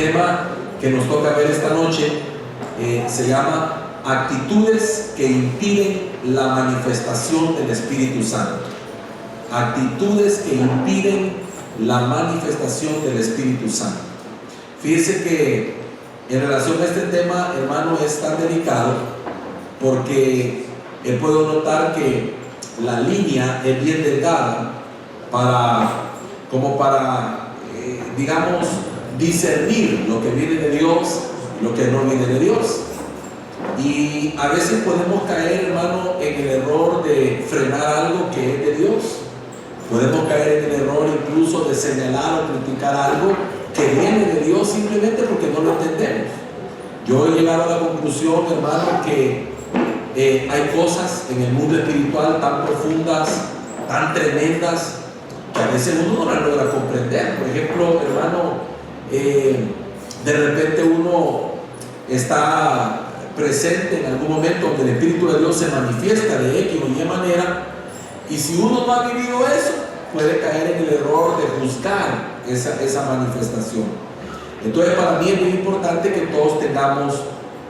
tema que nos toca ver esta noche se llama actitudes que impiden la manifestación del Espíritu Santo. Actitudes que impiden la manifestación del Espíritu Santo. Fíjese que en relación a este tema, hermano, es tan delicado porque puedo notar que la línea es bien delgada para digamos, discernir lo que viene de Dios y lo que no viene de Dios. Y a veces podemos caer, hermano, en el error de frenar algo que es de Dios. Podemos caer en el error incluso de señalar o criticar algo que viene de Dios simplemente porque no lo entendemos. Yo he llegado a la conclusión, hermano, que hay cosas en el mundo espiritual tan profundas, tan tremendas, que a veces uno no las logra comprender. Por ejemplo, hermano, de repente uno está presente en algún momento donde el Espíritu de Dios se manifiesta de X o Y manera, y si uno no ha vivido eso, puede caer en el error de juzgar esa manifestación. Entonces, para mí es muy importante que todos tengamos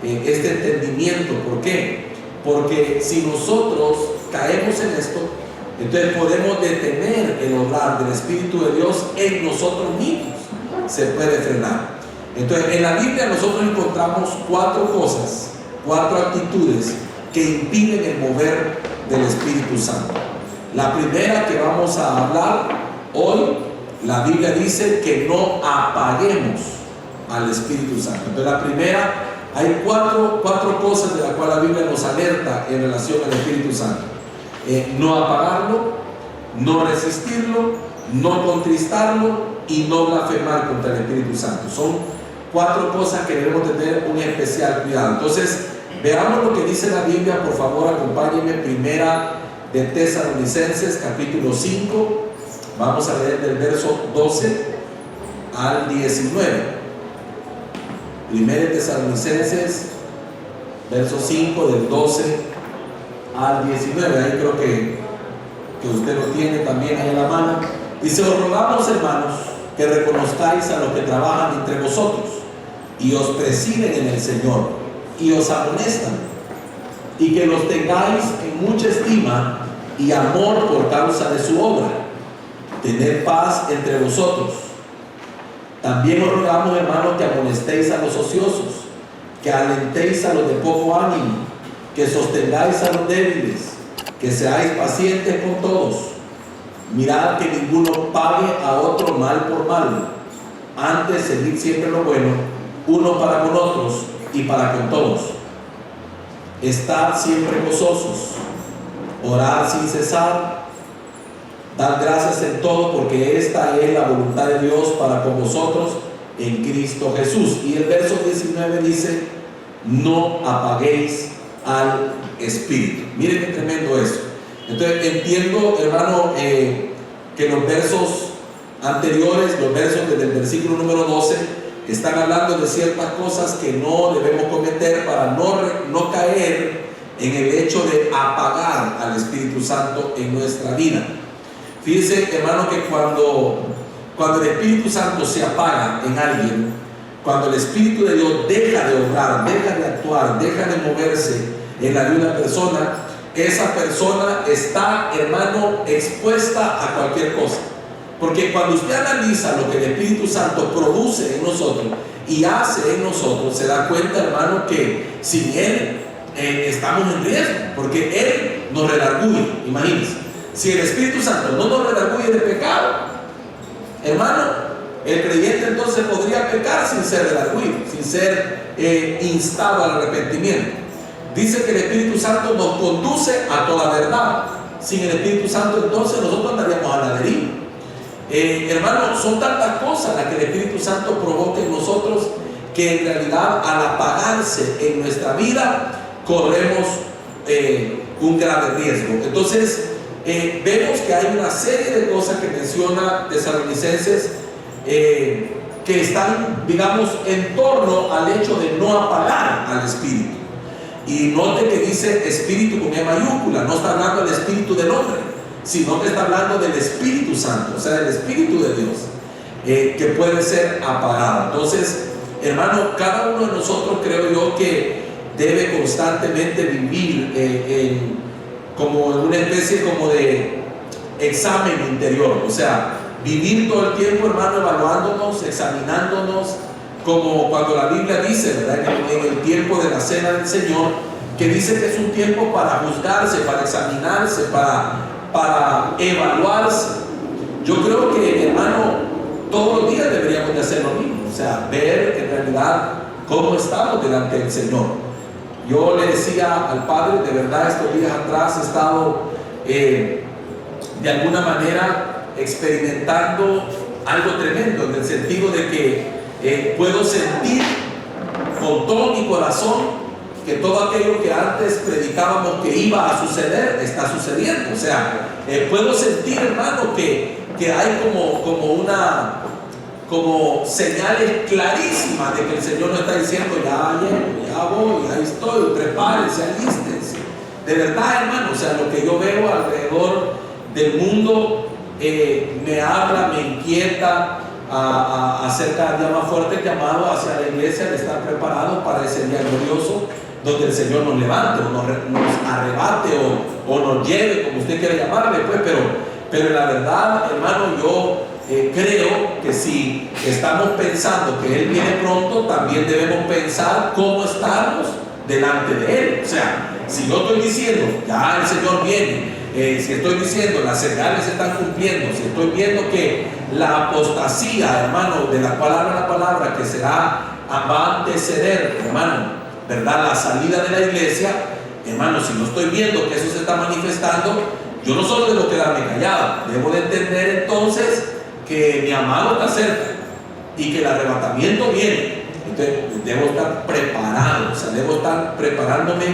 este entendimiento. ¿Por qué? Porque si nosotros caemos en esto, entonces podemos detener el obrar del Espíritu de Dios en nosotros mismos. Se puede frenar. Entonces, en la Biblia nosotros encontramos 4 cosas, 4 actitudes que impiden el mover del Espíritu Santo. La primera que vamos a hablar hoy, la Biblia dice que no apaguemos al Espíritu Santo. Entonces, la primera, hay cuatro cosas de las cuales la Biblia nos alerta en relación al Espíritu Santo. No apagarlo, no resistirlo, no contristarlo y no blasfemar contra el Espíritu Santo. Son 4 cosas que debemos tener un especial cuidado. Entonces, veamos lo que dice la Biblia. Por favor, acompáñenme. Primera de Tesalonicenses, capítulo 5. Vamos a leer del verso 12 al 19. Primera de Tesalonicenses, verso 5, del 12 al 19. Ahí creo que usted lo tiene también ahí en la mano. Dice: os rogamos, hermanos, que reconozcáis a los que trabajan entre vosotros y os presiden en el Señor y os amonestan, y que los tengáis en mucha estima y amor por causa de su obra. Tened paz entre vosotros. También os rogamos, hermanos, que amonestéis a los ociosos, que alentéis a los de poco ánimo, que sostengáis a los débiles, que seáis pacientes con todos. Mirad que ninguno pague a otro mal por mal. Antes, seguid siempre lo bueno, unos para con otros y para con todos. Estad siempre gozosos, orad sin cesar, dad gracias en todo, porque esta es la voluntad de Dios para con vosotros en Cristo Jesús. Y el verso 19 dice: no apaguéis al Espíritu. Miren qué tremendo eso. Entonces entiendo, hermano, que los versos anteriores, los versos desde el versículo número 12, están hablando de ciertas cosas que no debemos cometer para no caer en el hecho de apagar al Espíritu Santo en nuestra vida. Fíjense, hermano, que cuando el Espíritu Santo se apaga en alguien, cuando el Espíritu de Dios deja de obrar, deja de actuar, deja de moverse en la de una persona, esa persona está, hermano, expuesta a cualquier cosa. Porque cuando usted analiza lo que el Espíritu Santo produce en nosotros y hace en nosotros, se da cuenta, hermano, que sin Él estamos en riesgo, porque Él nos redarguye. Imagínense, si el Espíritu Santo no nos redarguye de pecado, hermano, el creyente entonces podría pecar sin ser redarguido, sin ser instado al arrepentimiento. Dice que el Espíritu Santo nos conduce a toda verdad. Sin el Espíritu Santo entonces nosotros andaríamos a la deriva. Hermano, son tantas cosas las que el Espíritu Santo provoca en nosotros que en realidad al apagarse en nuestra vida corremos un grave riesgo. Entonces vemos que hay una serie de cosas que menciona Tesalonicenses que están, digamos, en torno al hecho de no apagar al Espíritu. Y note que dice Espíritu con E mayúscula, no está hablando del Espíritu del hombre, sino que está hablando del Espíritu Santo, o sea, del Espíritu de Dios, que puede ser apagado. Entonces, Hermano, cada uno de nosotros creo yo que debe constantemente vivir como en una especie como de examen interior, o sea, vivir todo el tiempo, hermano, evaluándonos, examinándonos, como cuando la Biblia dice, ¿verdad?, en el tiempo de la cena del Señor, que dice que es un tiempo para juzgarse, para examinarse, para evaluarse. Yo creo que, hermano, todos los días deberíamos de hacer lo mismo, o sea, ver en realidad cómo estamos delante del Señor. Yo le decía al Padre, de verdad, estos días atrás he estado de alguna manera experimentando algo tremendo, en el sentido de que puedo sentir con todo mi corazón que todo aquello que antes predicábamos que iba a suceder, está sucediendo. O sea, puedo sentir, hermano, que hay como señales clarísimas de que el Señor nos está diciendo: ya llego, ya voy, ahí estoy, prepárense, alístense. De verdad, hermano, o sea, lo que yo veo alrededor del mundo me habla, me inquieta acerca del más fuerte llamado hacia la iglesia de estar preparados para ese día glorioso, donde el Señor nos levante, o nos arrebate, o nos lleve, como usted quiera llamarle, pues, pero la verdad, hermano, yo creo que si estamos pensando que Él viene pronto, también debemos pensar cómo estamos delante de Él. O sea, si yo estoy diciendo, ya el Señor viene, si estoy diciendo las señales se están cumpliendo, si estoy viendo que la apostasía, hermano, de la cual habla la palabra, que va a anteceder, hermano, ¿verdad?, la salida de la iglesia, hermano, si no estoy viendo que eso se está manifestando, yo no solo debo quedarme callado, debo de entender entonces que mi amado está cerca y que el arrebatamiento viene. Entonces debo estar preparado, o sea, debo estar preparándome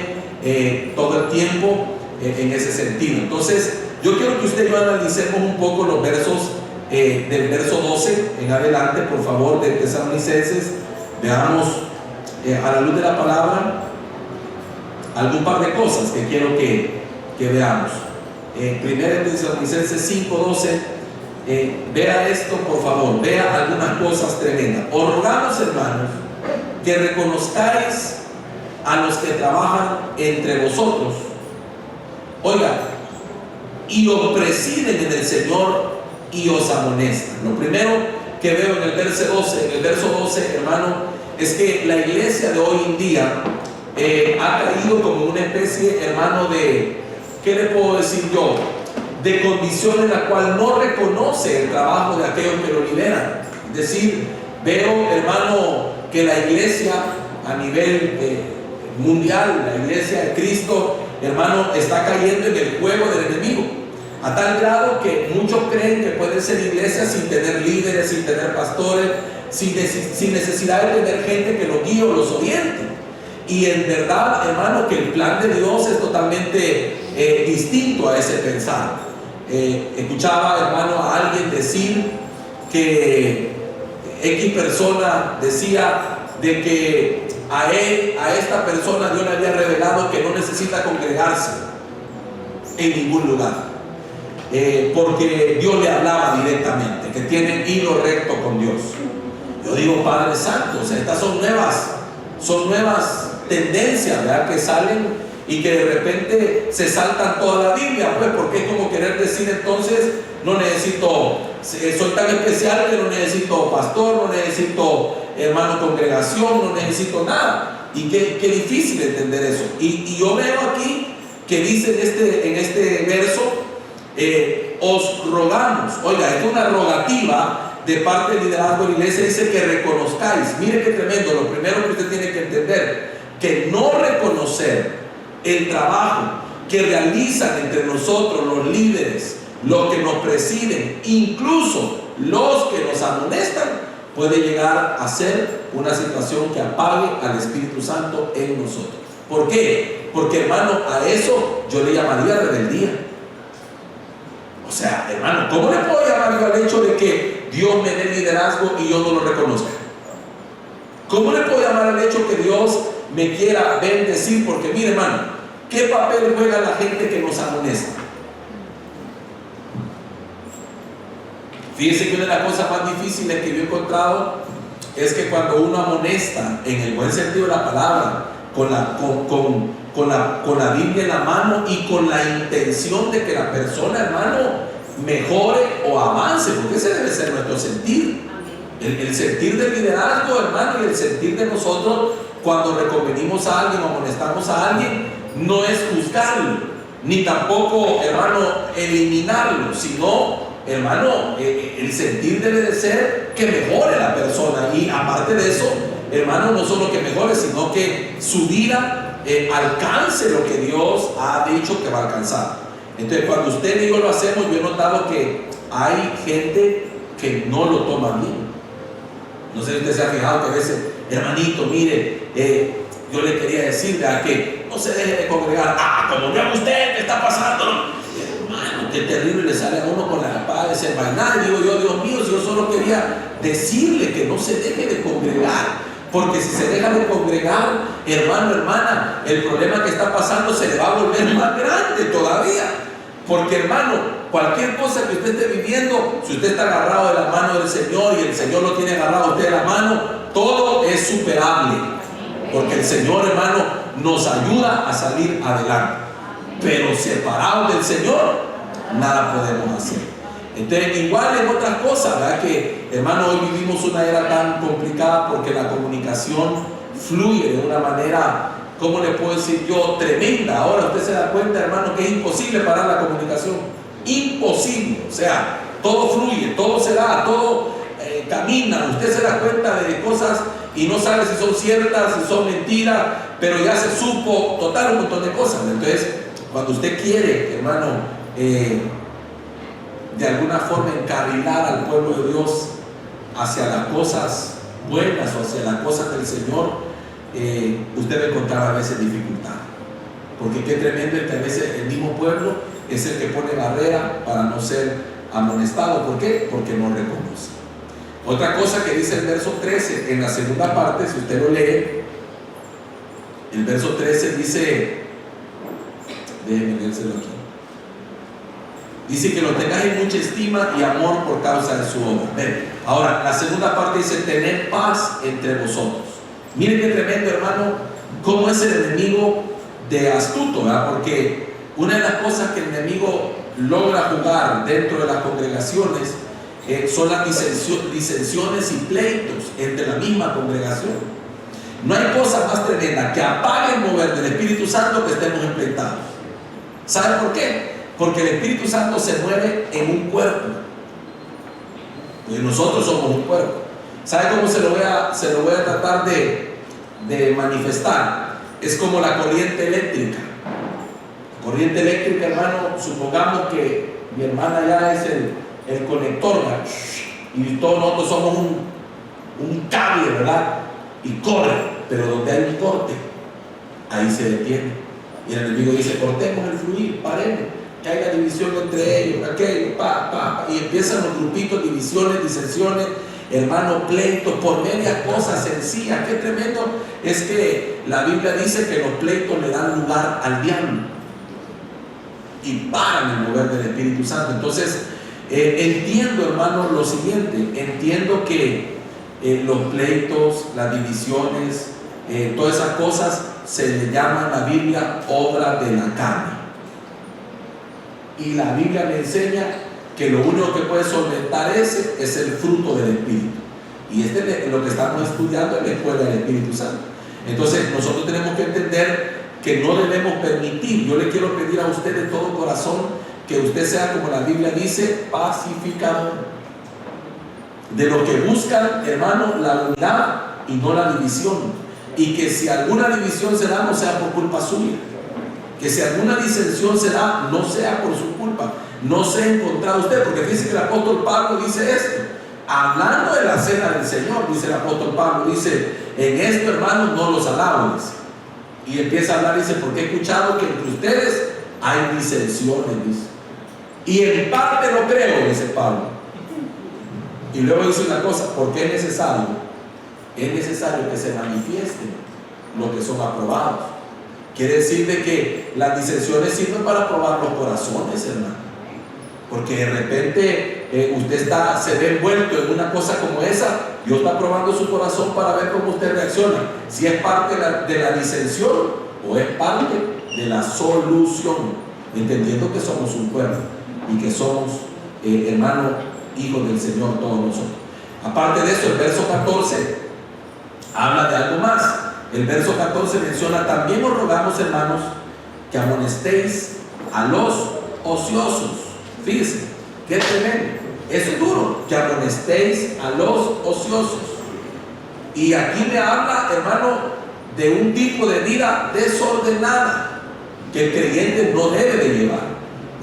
todo el tiempo en ese sentido. Entonces yo quiero que usted y yo analicemos un poco los versos del verso 12 en adelante, por favor, de Tesalonicenses. Veamos a la luz de la palabra algún par de cosas que quiero que veamos. Primero Tesalonicenses 5:12, vea esto, por favor, vea algunas cosas tremendas. Os rogamos, hermanos, que reconozcáis a los que trabajan entre vosotros, oiga, y os presiden en el Señor y os amonestan. Lo primero que veo en el verso 12, hermano, es que la iglesia de hoy en día ha caído como una especie, hermano, de, ¿qué le puedo decir yo?, de condición en la cual no reconoce el trabajo de aquellos que lo lideran. Es decir, veo, hermano, que la iglesia a nivel mundial, la iglesia de Cristo, hermano, está cayendo en el juego del enemigo, a tal grado que muchos creen que pueden ser iglesias sin tener líderes, sin tener pastores, sin necesidad de tener gente que los guíe o los oriente. Y en verdad, hermano, que el plan de Dios es totalmente distinto a ese pensar. Escuchaba, hermano, a alguien decir que X persona decía de que a esta persona Dios le había revelado que no necesita congregarse en ningún lugar, porque Dios le hablaba directamente, que tiene hilo recto con Dios. Yo digo, Padre Santo, o sea, estas son nuevas tendencias, ¿verdad?, que salen y que de repente se saltan toda la Biblia, pues, porque es como querer decir entonces, no necesito, soy tan especial que no necesito pastor, no necesito, hermano, congregación, no necesito nada. Y qué difícil entender eso. Y yo veo aquí que dice en este verso, os rogamos, oiga, es una rogativa de parte del liderazgo de la iglesia, dice que reconozcáis. Mire qué tremendo. Lo primero que usted tiene que entender, que no reconocer el trabajo que realizan entre nosotros los líderes, los que nos presiden, incluso los que nos amonestan, puede llegar a ser una situación que apague al Espíritu Santo en nosotros. ¿Por qué? Porque, hermano, a eso yo le llamaría rebeldía. O sea, hermano, ¿cómo le puedo llamar yo al hecho de que Dios me dé liderazgo y yo no lo reconozca? ¿Cómo le puedo llamar al hecho que Dios me quiera bendecir? Porque mire, hermano, ¿qué papel juega la gente que nos amonesta? Fíjese que una de las cosas más difíciles que yo he encontrado es que cuando uno amonesta en el buen sentido de la palabra, con la Biblia en la mano y con la intención de que la persona, hermano, mejore o avance, porque ese debe ser nuestro sentir. El sentir del liderazgo, hermano, y el sentir de nosotros cuando reconvenimos a alguien o amonestamos a alguien, no es juzgarlo, ni tampoco, hermano, eliminarlo, sino, hermano, el sentir debe de ser que mejore la persona. Y aparte de eso, hermano, no solo que mejore, sino que su vida alcance lo que Dios ha dicho que va a alcanzar. Entonces, cuando usted y yo lo hacemos, yo he notado que hay gente que no lo toma bien. No sé si usted se ha fijado que a veces, hermanito, mire, yo le quería decirle a que no se deje de congregar. Como vea usted, ¿qué está pasando? Hermano, qué terrible le sale a uno con la espada desenvainada. Y digo yo, Dios mío, si yo solo quería decirle que no se deje de congregar. Porque si se deja de congregar, hermano, hermana, el problema que está pasando se le va a volver más grande todavía. Porque, hermano, cualquier cosa que usted esté viviendo, si usted está agarrado de la mano del Señor y el Señor lo tiene agarrado a usted de la mano, todo es superable. Porque el Señor, hermano, nos ayuda a salir adelante. Pero separados del Señor, nada podemos hacer. Entonces, igual en otras cosas, ¿verdad? Que, hermano, hoy vivimos una era tan complicada porque la comunicación fluye de una manera, ¿cómo le puedo decir yo? Tremenda. Ahora usted se da cuenta, hermano, que es imposible parar la comunicación. Imposible. O sea, todo fluye, todo se da, todo camina. Usted se da cuenta de cosas y no sabe si son ciertas, si son mentiras, pero ya se supo total un montón de cosas. Entonces, cuando usted quiere, hermano, de alguna forma encarrilar al pueblo de Dios hacia las cosas buenas o hacia las cosas del Señor, usted va a encontrar a veces dificultad. Porque qué tremendo es que a veces el mismo pueblo es el que pone barrera para no ser amonestado. ¿Por qué? Porque no reconoce. Otra cosa que dice el verso 13, en la segunda parte, si usted lo lee, el verso 13 dice, déjenme leérselo aquí. Dice que lo tengáis en mucha estima y amor por causa de su obra. Ven, ahora, la segunda parte dice, tener paz entre vosotros. Miren qué tremendo, hermano, cómo es el enemigo de astuto, ¿verdad? Porque una de las cosas que el enemigo logra jugar dentro de las congregaciones son las disensiones y pleitos entre la misma congregación. No hay cosa más tremenda que apague el mover del Espíritu Santo que estemos empleitados. ¿Saben por qué? Porque el Espíritu Santo se mueve en un cuerpo. Y nosotros somos un cuerpo. ¿Sabe cómo se lo voy a tratar de manifestar? Es como la corriente eléctrica. La corriente eléctrica, hermano, supongamos que mi hermana ya es el conector, ¿verdad? Y todos nosotros somos un cable, ¿verdad? Y corre, pero donde hay un corte, ahí se detiene. Y el enemigo dice, cortemos el fluir, paremos, que haya división entre ellos, aquello, y empiezan los grupitos, divisiones, disensiones, hermanos, pleitos, por medias cosas sencillas. Qué tremendo es que la Biblia dice que los pleitos le dan lugar al diablo y paran el mover del Espíritu Santo. Entonces, entiendo, hermano, lo siguiente, entiendo que los pleitos, las divisiones, todas esas cosas se le llaman en la Biblia obra de la carne. Y la Biblia me enseña que lo único que puede solventar ese es el fruto del Espíritu. Y este es lo que estamos estudiando en la escuela del Espíritu Santo. Entonces nosotros tenemos que entender que no debemos permitir. Yo le quiero pedir a usted de todo corazón que usted sea, como la Biblia dice, pacificador. De los que buscan, hermano, la unidad y no la división. Y que si alguna división se da, no sea por culpa suya. Que si alguna disensión se da, no sea por su culpa. No se encontrado usted, porque fíjese que el apóstol Pablo dice esto, hablando de la cena del Señor. Dice el apóstol Pablo, dice, en esto, hermanos, no los alabo. Y empieza a hablar, dice, porque he escuchado que entre ustedes hay disensiones, dice. Y en parte lo creo, dice Pablo. Y luego dice una cosa, porque es necesario que se manifiesten los que son aprobados. Quiere decir de que las disensiones sirven para probar los corazones, hermano. Porque de repente usted se ve envuelto en una cosa como esa. Dios está probando su corazón para ver cómo usted reacciona. Si es parte de la disensión o es parte de la solución. Entendiendo que somos un pueblo y que somos, hermanos, hijos del Señor todos nosotros. Aparte de eso, el verso 14 habla de algo más. El verso 14 menciona: también os rogamos, hermanos, que amonestéis a los ociosos. Fíjense, qué tremendo. Eso es duro, que amonestéis a los ociosos. Y aquí me habla, hermano, de un tipo de vida desordenada que el creyente no debe de llevar.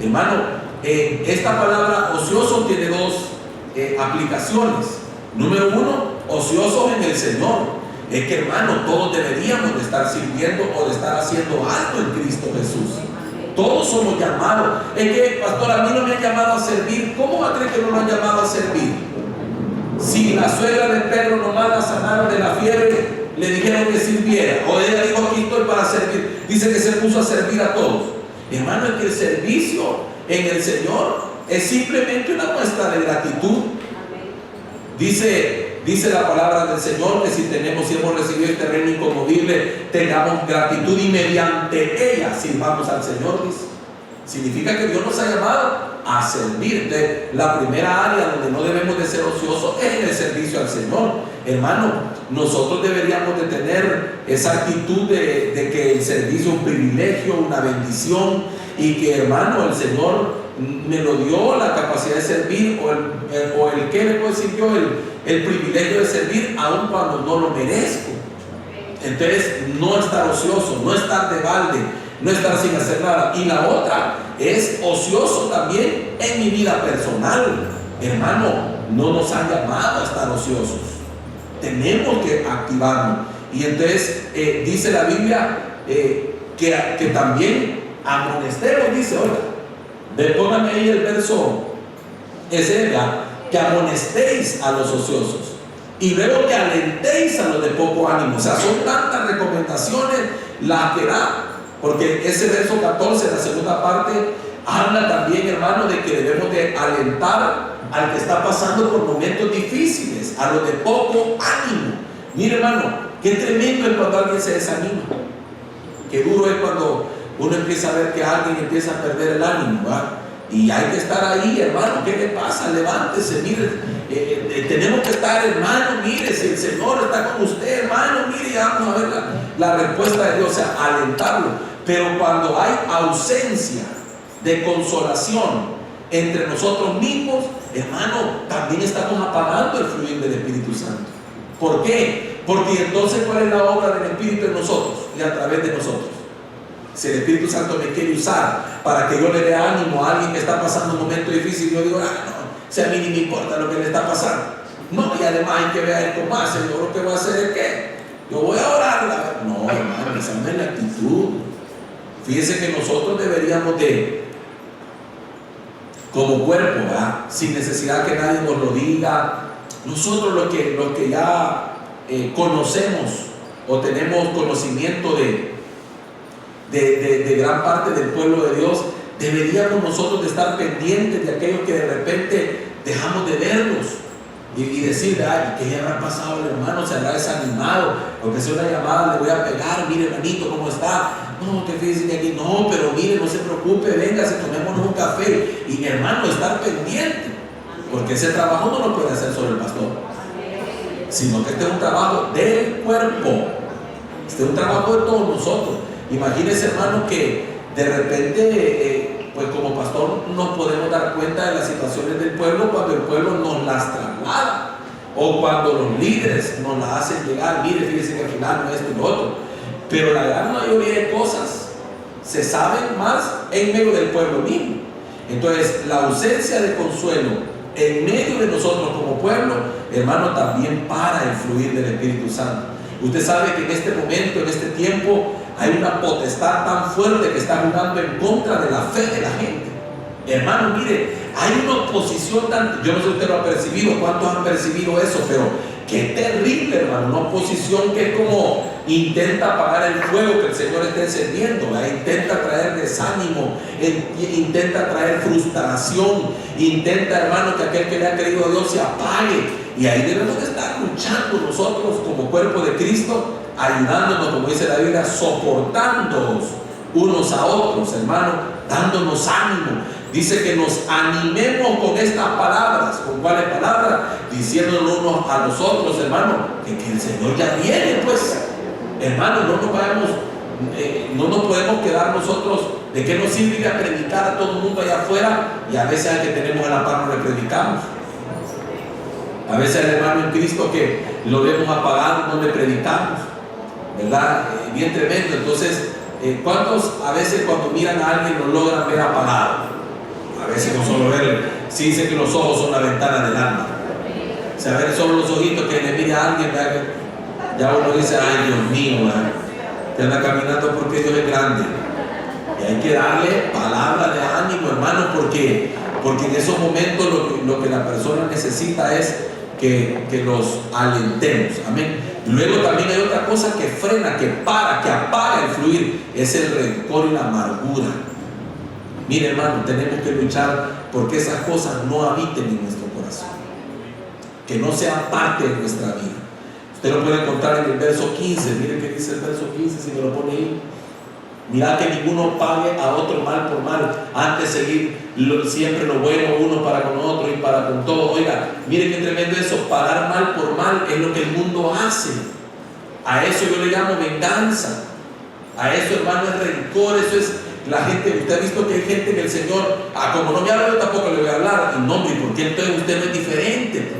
Hermano, esta palabra ocioso tiene dos aplicaciones. Número uno, ociosos en el Señor. Es que, hermano, todos deberíamos de estar sirviendo o de estar haciendo algo en Cristo Jesús. Todos somos llamados. Es que, pastor, a mí no me han llamado a servir. ¿Cómo va a creer que no lo han llamado a servir? Si la suegra del perro nomás la sanaron de la fiebre, le dijeron que sirviera. O ella dijo: aquí estoy para servir. Dice que se puso a servir a todos. Hermano, es que el servicio en el Señor es simplemente una muestra de gratitud. Dice la palabra del Señor que si hemos recibido este reino inconmovible, tengamos gratitud y mediante ella sirvamos al Señor. Dice, significa que Dios nos ha llamado a servir. La primera área donde no debemos de ser ociosos es en el servicio al Señor. Hermano, nosotros deberíamos de tener esa actitud de que el servicio es un privilegio, una bendición, y que, hermano, el Señor me lo dio la capacidad de servir, o el que le puedo decir yo, el privilegio de servir aun cuando no lo merezco. Entonces, no estar ocioso, no estar de balde, no estar sin hacer nada. Y la otra es ocioso también en mi vida personal. Hermano, no nos han llamado a estar ociosos. Tenemos que activarnos. Y entonces dice la Biblia que también amonestemos, dice, oiga, póngame ahí el verso ese, que amonestéis a los ociosos y luego que alentéis a los de poco ánimo. O sea, son tantas recomendaciones las que da, porque ese verso 14, la segunda parte, habla también, hermano, de que debemos de alentar al que está pasando por momentos difíciles, a los de poco ánimo. Mire, hermano, qué tremendo es cuando alguien se desanima. Qué duro es cuando uno empieza a ver que alguien empieza a perder el ánimo, ¿verdad? Y hay que estar ahí, hermano. ¿Qué le pasa? Levántese, mire. Tenemos que estar, hermano. Mire, si el Señor está con usted, hermano, mire, vamos a ver la respuesta de Dios, o sea, alentarlo. Pero cuando hay ausencia de consolación entre nosotros mismos, hermano, también estamos apagando el fluir del Espíritu Santo. ¿Por qué? Porque entonces, ¿cuál es la obra del Espíritu en nosotros y a través de nosotros? Si el Espíritu Santo me quiere usar para que yo le dé ánimo a alguien que está pasando un momento difícil, yo digo, no, si a mí ni me importa lo que le está pasando. No, y además hay que ver esto más. Señor, lo que voy a hacer es que yo voy a orar. No, hermano, esa no es la actitud. Fíjese que nosotros deberíamos de, como cuerpo, ¿verdad?, sin necesidad que nadie nos lo diga, nosotros los que ya conocemos o tenemos conocimiento de gran parte del pueblo de Dios, deberíamos nosotros de estar pendientes de aquellos que de repente dejamos de verlos y decir, ay, ¿qué le habrá pasado al hermano? ¿Se habrá desanimado? Porque si una llamada le voy a pegar, mire, hermanito, ¿cómo está? No, que fíjese que aquí, no, pero mire, no se preocupe, véngase, tomémonos un café. Y hermano, estar pendiente, porque ese trabajo no lo puede hacer solo el pastor, sino que este es un trabajo del cuerpo, este es un trabajo de todos nosotros. Imagínense, hermano, que de repente, pues como pastor nos podemos dar cuenta de las situaciones del pueblo cuando el pueblo nos las traslada o cuando los líderes nos las hacen llegar. Mire, fíjense que al final no es esto y lo otro. Pero la gran mayoría de cosas se saben más en medio del pueblo mismo. Entonces, la ausencia de consuelo en medio de nosotros como pueblo, hermano, también para el fluir del Espíritu Santo. Usted sabe que en este momento, en este tiempo, hay una potestad tan fuerte que está jugando en contra de la fe de la gente. Hermano, mire, hay una oposición tan... Yo no sé si usted lo ha percibido, cuántos han percibido eso, pero qué terrible, hermano, una oposición que es como intenta apagar el fuego que el Señor está encendiendo, ¿verdad? Intenta traer desánimo, intenta traer frustración, intenta, hermano, que aquel que le ha creído a Dios se apague. Y ahí debemos de estar luchando nosotros como cuerpo de Cristo, ayudándonos, como dice la Biblia, soportándonos unos a otros, hermano, dándonos ánimo. Dice que nos animemos con estas palabras. ¿Con cuáles palabras? Diciéndonos unos a los otros, hermano, que el Señor ya viene, pues. Hermano, no nos podemos quedar nosotros. ¿De qué nos sirve ir a predicar a todo el mundo allá afuera y a veces al que tenemos a la par no le predicamos? A veces al hermano en Cristo que lo vemos apagado no le predicamos, ¿verdad? Bien tremendo. Entonces, ¿cuántos a veces cuando miran a alguien lo logran ver apagado? A veces no solo verlo. Sí dice que los ojos son la ventana del alma. O sea, a ver solo los ojitos que le mira a alguien, ¿verdad? Ya uno dice, ay Dios mío, ¿verdad? Que anda caminando porque Dios es grande. Y hay que darle palabra de ánimo, hermano, porque en esos momentos lo que la persona necesita es que los alentemos. Amén. Luego también hay otra cosa que frena, que apaga el fluir, es el rencor y la amargura. Mire, hermano, tenemos que luchar porque esas cosas no habiten en nuestro corazón, que no sean parte de nuestra vida. Usted lo puede encontrar en el verso 15. Mire qué dice el verso 15, si me lo pone ahí. Mirad que ninguno pague a otro mal por mal, antes seguir siempre lo bueno uno para con otro y para con todo. Oiga, mire qué tremendo eso. Pagar mal por mal es lo que el mundo hace. A eso yo le llamo venganza. A eso, hermano, es rencor. Eso es la gente. Usted ha visto que hay gente que el Señor, como no me habla, yo tampoco le voy a hablar. Y no, hombre, ¿por qué entonces usted no es diferente?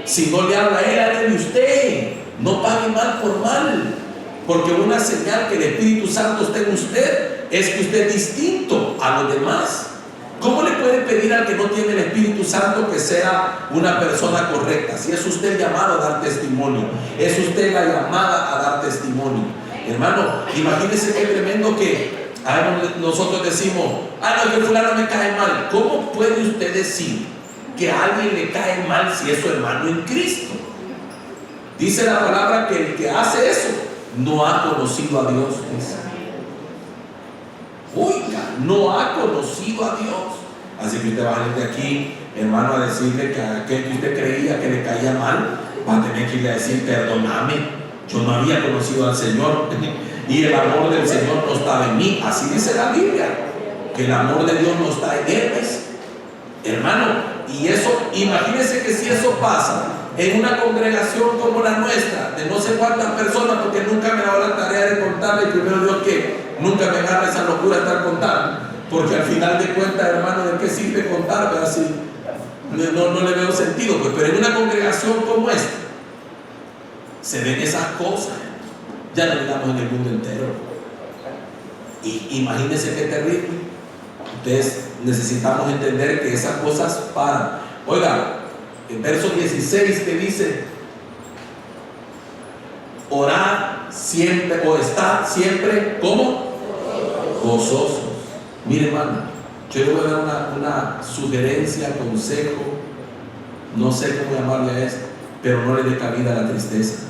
Si no le habla a él, háblele usted. No pague mal por mal. Porque una señal que el Espíritu Santo esté en usted es que usted es distinto a los demás. ¿Cómo le puede pedir al que no tiene el Espíritu Santo que sea una persona correcta? Si es usted llamado a dar testimonio, es usted la llamada a dar testimonio. Hermano, imagínese qué tremendo que nosotros decimos, no, que fulano me cae mal. ¿Cómo puede usted decir que a alguien le cae mal si es su hermano en Cristo? Dice la palabra que el que hace eso no ha conocido a Dios. Oiga, no ha conocido a Dios. Así que usted va a salir de aquí, hermano, a decirle que a aquel que usted creía que le caía mal, va a tener que irle a decir, perdóname, yo no había conocido al Señor y el amor del Señor no estaba en mí. Así dice la Biblia, que el amor de Dios no está en él, hermano. Y eso, imagínense que si eso pasa en una congregación como la nuestra, de no sé cuántas personas, porque nunca me daba la tarea de contarle, primero Dios que nunca me agarra esa locura de estar contando, porque al final de cuentas, hermano, ¿de qué sirve contar? Así, no le veo sentido, pues, pero en una congregación como esta, se ven esas cosas, ya no digamos en el mundo entero. Y imagínense qué terrible. Entonces necesitamos entender que esas cosas paran. Oiga, el verso 16 que dice, orad siempre o estad siempre, ¿cómo? Gozosos. Mire, hermano, yo le voy a dar una sugerencia, consejo, no sé cómo llamarle a esto, pero no le dé cabida a la tristeza.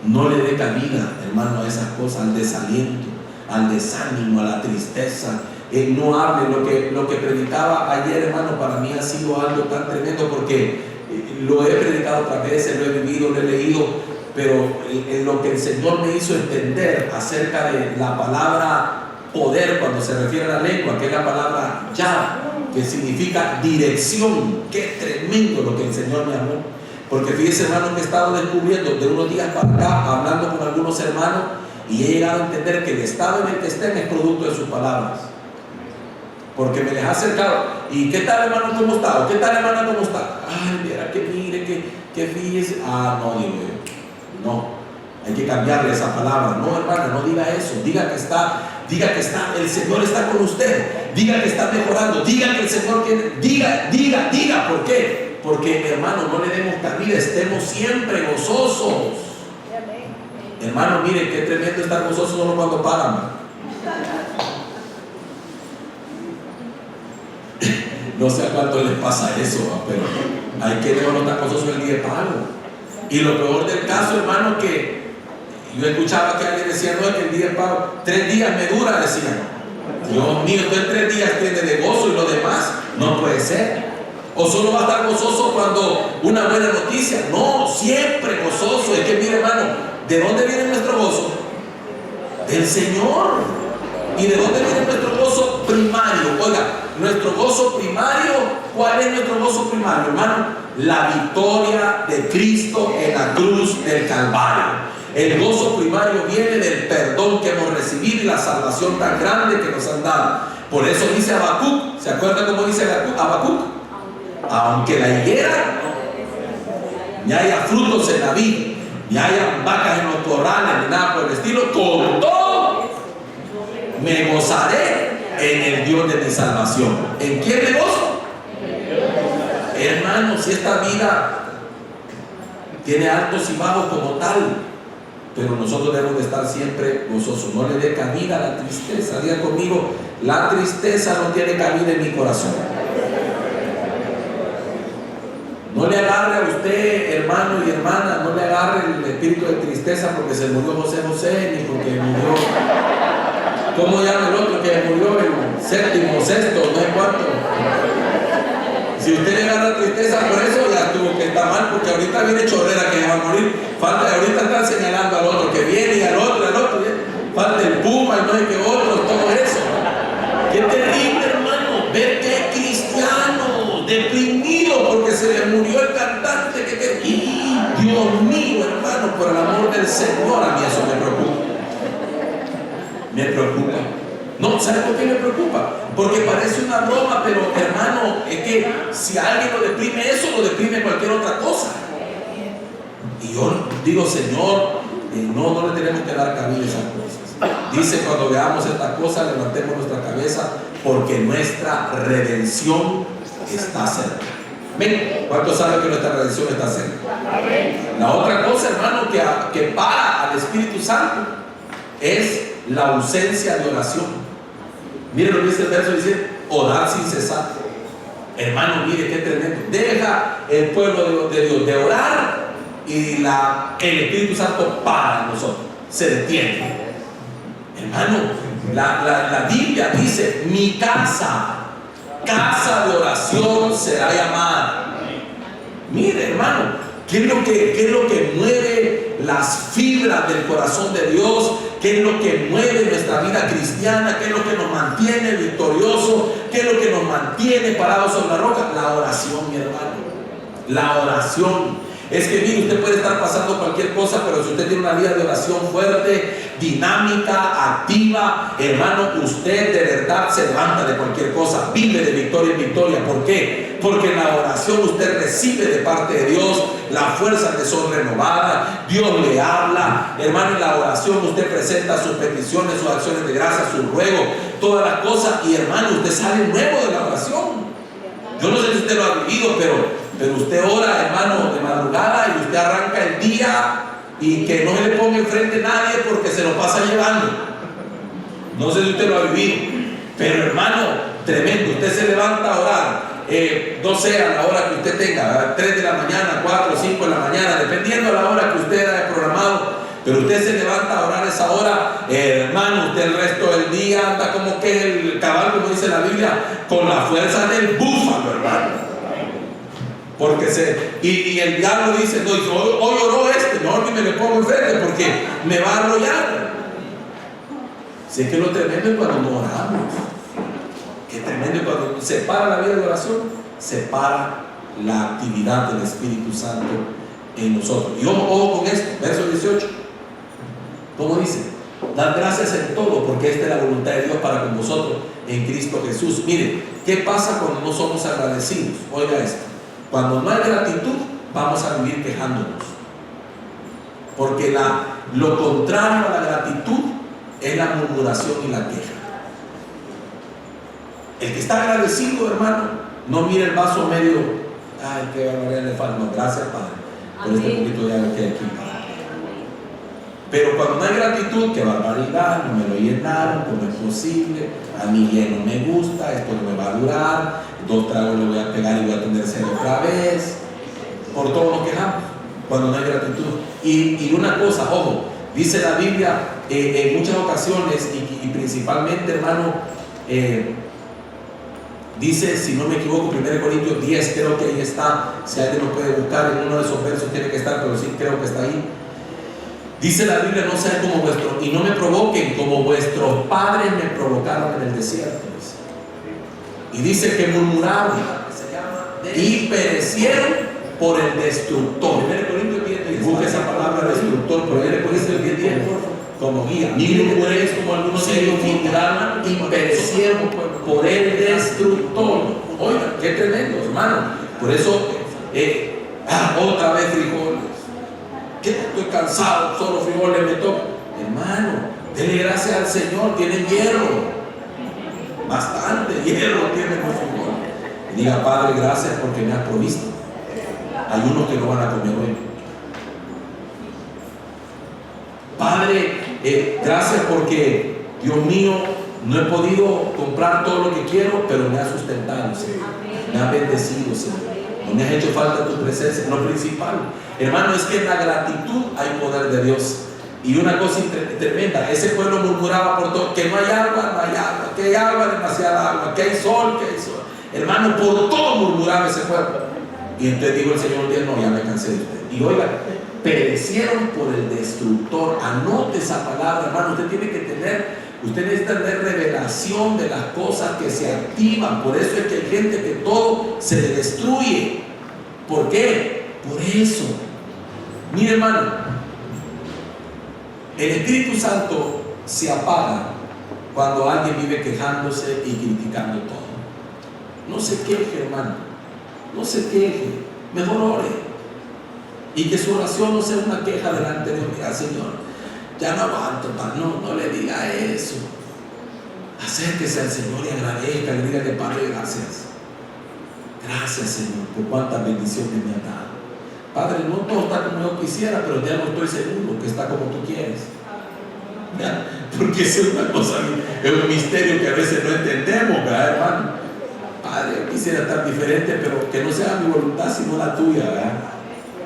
No le dé cabida, hermano, a esas cosas, al desaliento, al desánimo, a la tristeza. No hable. Lo que predicaba ayer, hermano, para mí ha sido algo tan tremendo, porque lo he predicado otras veces, lo he vivido, lo he leído, pero en lo que el Señor me hizo entender acerca de la palabra poder, cuando se refiere a la lengua, que es la palabra ya, que significa dirección. Qué tremendo lo que el Señor me habló. Porque fíjese, hermano, que he estado descubriendo de unos días para acá, hablando con algunos hermanos, y he llegado a entender que el estado en el que estén es producto de sus palabras. Porque me les ha acercado. ¿Y qué tal, hermano, cómo está? ¿O qué tal, hermana, cómo está? Ay, mira, que mire, que fíjese. No, digo yo. No, hay que cambiarle esa palabra. No, hermana, no diga eso. Diga que está, el Señor está con usted. Diga que está mejorando. Diga que el Señor quiere. Diga. ¿Por qué? Porque, hermano, no le demos cabida. Estemos siempre gozosos. Hermano, mire, qué tremendo estar gozoso solo cuando pagan. No sé a cuánto les pasa eso, pero hay que no estar gozoso el día de pago. Y lo peor del caso, hermano, que Yo escuchaba que alguien decía, no, es que el día de pago, 3 días me dura, decían. Dios mío, entonces 3 días tiene de gozo y lo demás no puede ser. O solo va a estar gozoso cuando una buena noticia. No, siempre gozoso. Es que mire, hermano, ¿de dónde viene nuestro gozo? Del Señor. ¿Y de dónde viene nuestro gozo primario? Oiga, nuestro gozo primario, ¿cuál es nuestro gozo primario, hermano? La victoria de Cristo en la cruz del Calvario. El gozo primario viene del perdón que hemos recibido y la salvación tan grande que nos han dado. Por eso dice Habacuc, ¿se acuerdan cómo dice Habacuc? Aunque la higuera ni haya frutos en la vid, ni haya vacas en los corrales, ni nada por el estilo, con todo me gozaré en el Dios de mi salvación. ¿En quién me gozo? Hermano, si esta vida tiene altos y bajos como tal, pero nosotros debemos de estar siempre gozosos. No le dé cabida a la tristeza. Diga conmigo, la tristeza no tiene cabida en mi corazón. No le agarre a usted, hermano y hermana, no le agarre el espíritu de tristeza porque se murió José José, ni porque murió, ¿cómo llama el otro que murió? El séptimo, sexto, no sé cuánto. Si usted le agarra tristeza por eso, ya tuvo que estar mal, porque ahorita viene chorrera que va a morir. Falta, ahorita están señalando al otro que viene y al otro, falta el puma y no hay que otro, todo eso. Qué terrible, hermano, ver que hay cristianos deprimidos porque se le murió el cantante y Dios mío, hermano, por el amor del Señor, a mí eso me preocupa. Me preocupa. No, ¿sabe por qué me preocupa? Porque parece una broma, pero hermano, es que si alguien lo deprime eso, lo deprime cualquier otra cosa. Y yo digo, Señor, no le tenemos que dar cabida a esas cosas. Dice, cuando veamos estas cosas, levantemos nuestra cabeza, porque nuestra redención está cerca. ¿Ven? ¿Cuántos saben que nuestra redención está cerca? La otra cosa, hermano, que para al Espíritu Santo es la ausencia de oración. Mire lo que dice el verso, dice, orar sin cesar. Hermano, mire qué tremendo. Deja el pueblo de Dios de orar y el Espíritu Santo para nosotros, se detiene. Hermano, la Biblia dice, mi casa de oración será llamada. Mire, hermano, ¿qué es lo que mueve las fibras del corazón de Dios? ¿Qué es lo que mueve nuestra vida cristiana? ¿Qué es lo que nos mantiene victoriosos? ¿Qué es lo que nos mantiene parados sobre la roca? La oración, mi hermano. La oración. Es que mire, usted puede estar pasando cualquier cosa, pero si usted tiene una vida de oración fuerte, dinámica, activa, hermano, usted de verdad se levanta de cualquier cosa, vive de victoria en victoria. ¿Por qué? Porque en la oración usted recibe de parte de Dios, las fuerzas le son renovadas, Dios le habla. Hermano, en la oración usted presenta sus peticiones, sus acciones de gracia, sus ruegos, todas las cosas, y hermano, usted sale nuevo de la oración. Yo no sé si usted lo ha vivido, pero usted ora, hermano, de madrugada, y usted arranca el día y que no se le ponga enfrente a nadie porque se lo pasa llevando. No sé si usted lo ha vivido, pero hermano, tremendo. Usted se levanta a orar, no sé, a la hora que usted tenga, 3 de la mañana, 4 o 5 de la mañana, dependiendo de la hora que usted haya programado, pero usted se levanta a orar a esa hora, hermano, usted el resto del día anda como que el caballo, como dice la Biblia, con la fuerza del búfalo, hermano. Porque y el diablo dice, no, hoy oró no, ni me le pongo enfrente porque me va a arrollar. Sé que lo tremendo es cuando no oramos. Qué tremendo es cuando se para la vida de oración, se para la actividad del Espíritu Santo en nosotros. Y ojo con esto, verso 18. ¿Cómo dice? Dad gracias en todo, porque esta es la voluntad de Dios para con vosotros en Cristo Jesús. Mire, ¿qué pasa cuando no somos agradecidos? Oiga esto. Cuando no hay gratitud, vamos a vivir quejándonos. Porque lo contrario a la gratitud es la murmuración y la queja. El que está agradecido, hermano, no mira el vaso medio, ay, qué barbaridad le falta. No, gracias, Padre, por este poquito de agua que hay aquí, Padre. Pero cuando no hay gratitud, qué barbaridad, no me lo llenaron, ¿cómo es posible? A mí ya no me gusta, esto no me va a durar, 2 tragos le voy a pegar y voy a tener sed otra vez. Por todo nos quejamos cuando no hay gratitud. Y una cosa, ojo, Dice la Biblia en muchas ocasiones y principalmente, hermano, dice, si no me equivoco, 1 Corintios 10, creo que ahí está. Si alguien lo puede buscar en uno de esos versos, tiene que estar, pero sí creo que está ahí. Dice la Biblia, no sean como vuestros, y no me provoquen como vuestros padres me provocaron en el desierto. Y dice que murmuraron y perecieron por el destructor. 1 Corintios 10, busque esa palabra destructor, pero 1 Corintios 10 como guía. Ni murmuréis como algunos de ellos murmuraron y perecieron por el destructor. Oiga, qué tremendo, hermano. Por eso, otra vez frijoles. Que estoy cansado, solo frijoles me tocan. Hermano, denle gracias al Señor, tienen hierro. Bastante hierro tienen los frijoles. Y diga, Padre, gracias porque me has provisto. Hay unos que no van a comer hoy. Padre, gracias porque, Dios mío, no he podido comprar todo lo que quiero, pero me has sustentado, Señor. Me has bendecido, Señor. No me has hecho falta tu presencia. Lo principal, hermano, es que en la gratitud hay poder de Dios. Y una cosa tremenda, ese pueblo murmuraba por todo, que no hay agua, que hay agua, demasiada agua, que hay sol, Hermano, por todo murmuraba ese pueblo. Y entonces dijo el Señor, no, ya me cansé de usted. Y oiga, perecieron por el destructor. Anote esa palabra, hermano. Usted necesita tener revelación de las cosas que se activan. Por eso es que hay gente que todo se le destruye. ¿Por qué? Por eso. Mire, hermano, el Espíritu Santo se apaga cuando alguien vive quejándose y criticando todo. No se queje, hermano. No se queje. Mejor ore. Y que su oración no sea una queja delante de Dios. Mira, Señor, ya no aguanto, no le diga eso. Acérquese al Señor y agradezca, le diga, Padre, gracias. Gracias, Señor, por cuántas bendiciones me ha dado. Padre, no todo está como yo quisiera, pero ya no estoy seguro que está como tú quieres. ¿Ya? Porque eso es una cosa, es un misterio que a veces no entendemos, ¿verdad, hermano? Padre, yo quisiera estar diferente, pero que no sea mi voluntad sino la tuya, ¿verdad?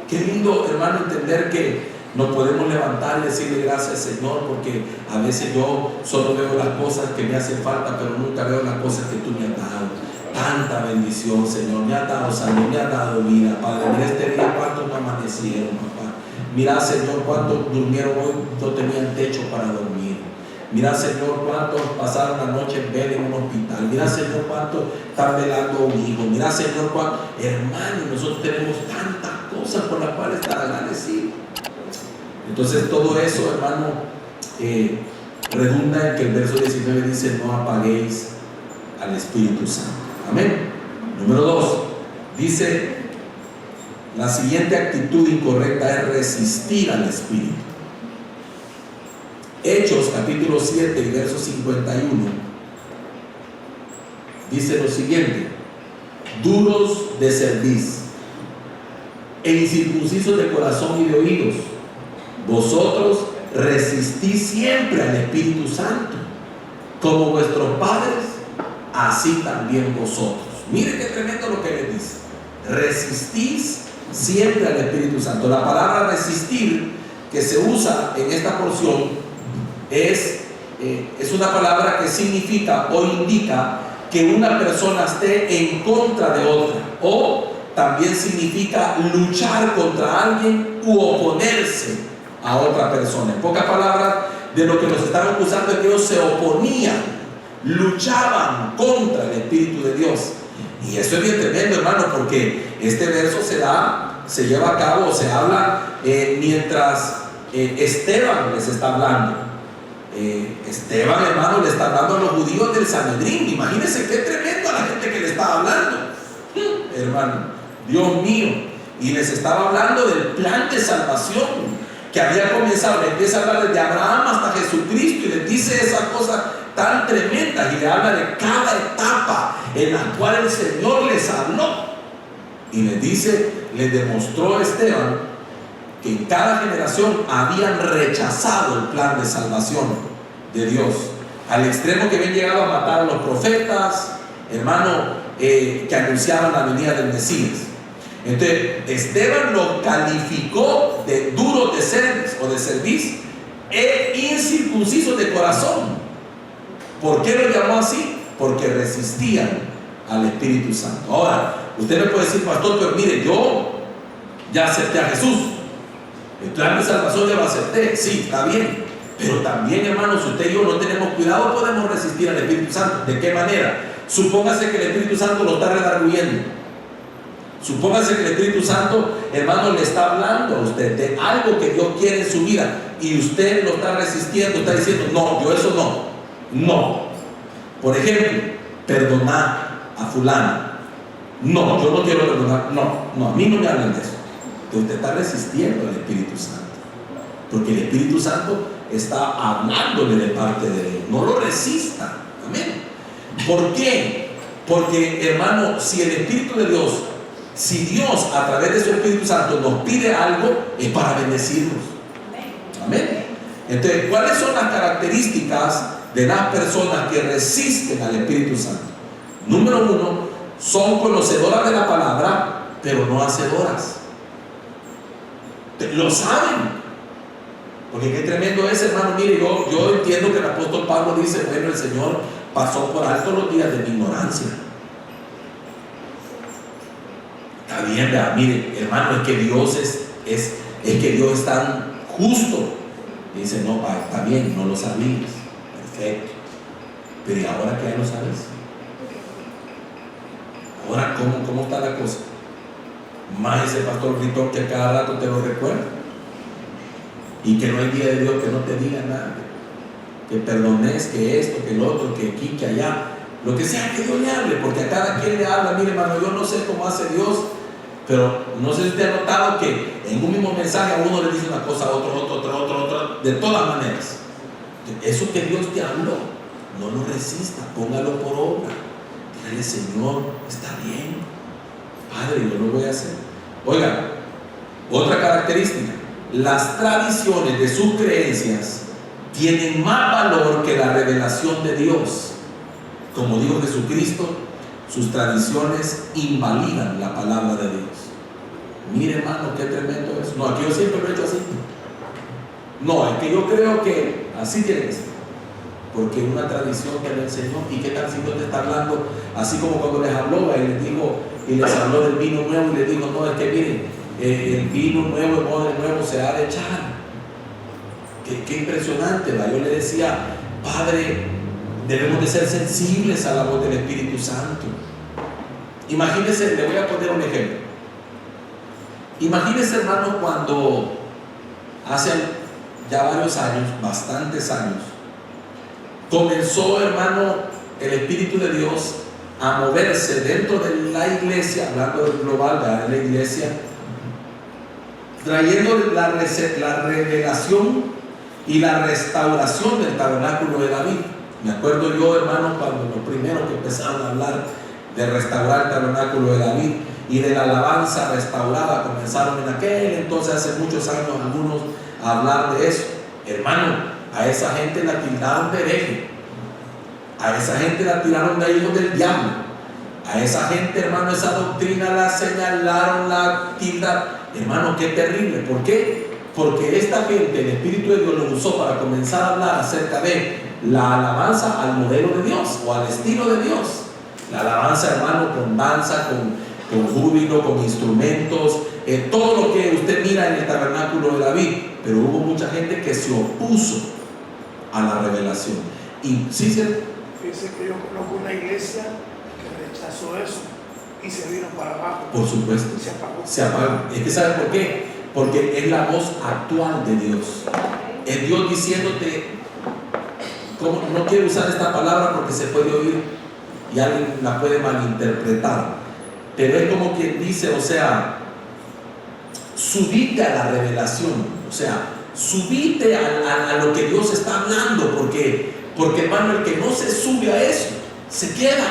Qué lindo, hermano, entender que nos podemos levantar y decirle gracias, Señor, porque a veces yo solo veo las cosas que me hacen falta, pero nunca veo las cosas que tú me has dado. Tanta bendición, Señor, me has dado salud, me has dado vida, Padre. Mira este día cuántos no amanecieron, papá. Mira, Señor, cuántos durmieron hoy, no tenían techo para dormir. Mira, Señor, cuántos pasaron la noche en vela en un hospital. Mira, Señor, cuántos están velando un hijo. Mira, Señor, cuántos, hermano, nosotros tenemos tantas cosas por las cuales estar agradecidos. Entonces todo eso, hermano, redunda en que el verso 19 dice, no apaguéis al Espíritu Santo. Amén. Número 2, dice, la siguiente actitud incorrecta es resistir al Espíritu. Hechos capítulo 7 y verso 51 dice lo siguiente: duros de cerviz e incircuncisos de corazón y de oídos, vosotros resistís siempre al Espíritu Santo, como vuestros padres, así también vosotros. Mire qué tremendo lo que les dice. Resistís siempre al Espíritu Santo. La palabra resistir que se usa en esta porción es una palabra que significa o indica que una persona esté en contra de otra, o también significa luchar contra alguien u oponerse a otra persona. En pocas palabras, de lo que nos están acusando es que ellos se oponían, luchaban contra el Espíritu de Dios. Y eso es bien tremendo, hermano, porque este verso se lleva a cabo, se habla mientras Esteban les está hablando. Esteban, hermano, le está hablando a los judíos del Sanedrín. Imagínense qué tremendo a la gente que le estaba hablando, hermano, Dios mío. Y les estaba hablando del plan de salvación que había comenzado. Le empieza a hablar desde Abraham hasta Jesucristo y les dice esas cosas tan tremendas y le habla de cada etapa en la cual el Señor les habló. Y les dice, les demostró a Esteban que en cada generación habían rechazado el plan de salvación de Dios, al extremo que habían llegado a matar a los profetas, hermano, que anunciaban la venida del Mesías. Entonces Esteban lo calificó de duro de cerviz o de cerviz, incircuncisos de corazón. ¿Por qué lo llamó así? Porque resistían al Espíritu Santo. Ahora, usted me puede decir, pastor, pero mire, yo ya acepté a Jesús, el plan de salvación ya lo acepté. Sí, está bien, pero también, hermanos, si usted y yo no tenemos cuidado, podemos resistir al Espíritu Santo. ¿De qué manera? Supóngase que el Espíritu Santo lo está redarguyendo. Supóngase que el Espíritu Santo, hermano, le está hablando a usted de algo que Dios quiere en su vida y usted lo está resistiendo, está diciendo, no, yo eso no. Por ejemplo, perdonar a fulano. No, yo no quiero perdonar. No, a mí no me hablan de eso. Que usted está resistiendo al Espíritu Santo, porque el Espíritu Santo está hablándole de parte de Dios. No lo resista. Amén. ¿Por qué? Porque, hermano, si el Espíritu de Dios, si Dios a través de su Espíritu Santo nos pide algo, es para bendecirnos. Amén. Entonces, ¿cuáles son las características de las personas que resisten al Espíritu Santo? Número uno, son conocedoras de la palabra, pero no hacedoras. Lo saben. Porque qué tremendo es, hermano. Mire, yo entiendo que el apóstol Pablo dice, bueno, el Señor pasó por alto los días de mi ignorancia. Está bien, ¿verdad? Mire, hermano, es que Dios es que Dios es tan justo. Y dice, no, está bien, no lo sabías. Perfecto. Pero ¿y ahora que ya lo sabes? Ahora, ¿cómo está la cosa? Más ese pastor gritó que cada rato te lo recuerda. Y que no hay día de Dios que no te diga nada. Que perdones, que esto, que lo otro, que aquí, que allá. Lo que sea que Dios le hable, porque a cada quien le habla. Mire, hermano, yo no sé cómo hace Dios, pero no sé si usted ha notado que en un mismo mensaje a uno le dice una cosa, a otro, de todas maneras. Eso que Dios te habló, no lo resista, póngalo por obra. Dígale, Señor, está bien, Padre, yo lo voy a hacer. Oiga, otra característica, las tradiciones de sus creencias tienen más valor que la revelación de Dios. Como dijo Jesucristo, sus tradiciones invalidan la palabra de Dios. Mire, hermano, qué tremendo es. No, aquí yo siempre lo he hecho así. No, es que yo creo que así tiene que ser, porque es una tradición que le enseñó. ¿Y qué tal si Dios te está hablando? Así como cuando les habló y les dijo, y les habló del vino nuevo y les dijo, no, es que miren, el vino nuevo, el odre nuevo se ha de echar. Qué impresionante, ¿verdad? Yo le decía, Padre, debemos de ser sensibles a la voz del Espíritu Santo. Imagínense, le voy a poner un ejemplo. Imagínense, hermano, cuando hace ya varios años, bastantes años, comenzó, hermano, el Espíritu de Dios a moverse dentro de la iglesia, hablando del global, de la iglesia, trayendo la revelación y la restauración del tabernáculo de David. Me acuerdo yo, hermano, cuando los primeros que empezaron a hablar de restaurar el tabernáculo de David y de la alabanza restaurada, comenzaron en aquel entonces, hace muchos años, algunos a hablar de eso. Hermano, a esa gente la tildaron de hereje, a esa gente la tiraron de hijos del diablo, a esa gente, hermano, esa doctrina la señalaron, la tildaron. Hermano, qué terrible. ¿Por qué? Porque esta gente, el Espíritu de Dios lo usó para comenzar a hablar acerca de la alabanza al modelo de Dios o al estilo de Dios. La alabanza, hermano, con danza, con júbilo, con instrumentos, todo lo que usted mira en el tabernáculo de David. Pero hubo mucha gente que se opuso a la revelación. Y sí, fíjese que yo conozco una iglesia que rechazó eso y se vino para abajo. Por supuesto. Se apagó. Es que ¿sabe por qué? Porque es la voz actual de Dios. Es Dios diciéndote, ¿cómo? No quiero usar esta palabra porque se puede oír y alguien la puede malinterpretar. Pero es como quien dice, o sea, subite a la revelación, o sea, subite a lo que Dios está hablando, porque hermano, el que no se sube a eso, se queda,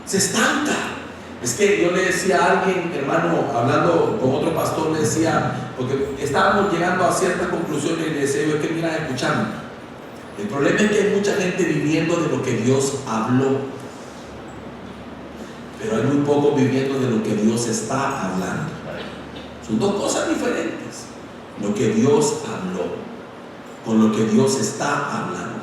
se estanca. Es que yo le decía a alguien, hermano, hablando con otro pastor, le decía, porque estábamos llegando a ciertas conclusiones y le decía yo, es que mira, escuchando, el problema es que hay mucha gente viviendo de lo que Dios habló, pero hay muy pocos viviendo de lo que Dios está hablando. Son dos cosas diferentes. Lo que Dios habló con lo que Dios está hablando.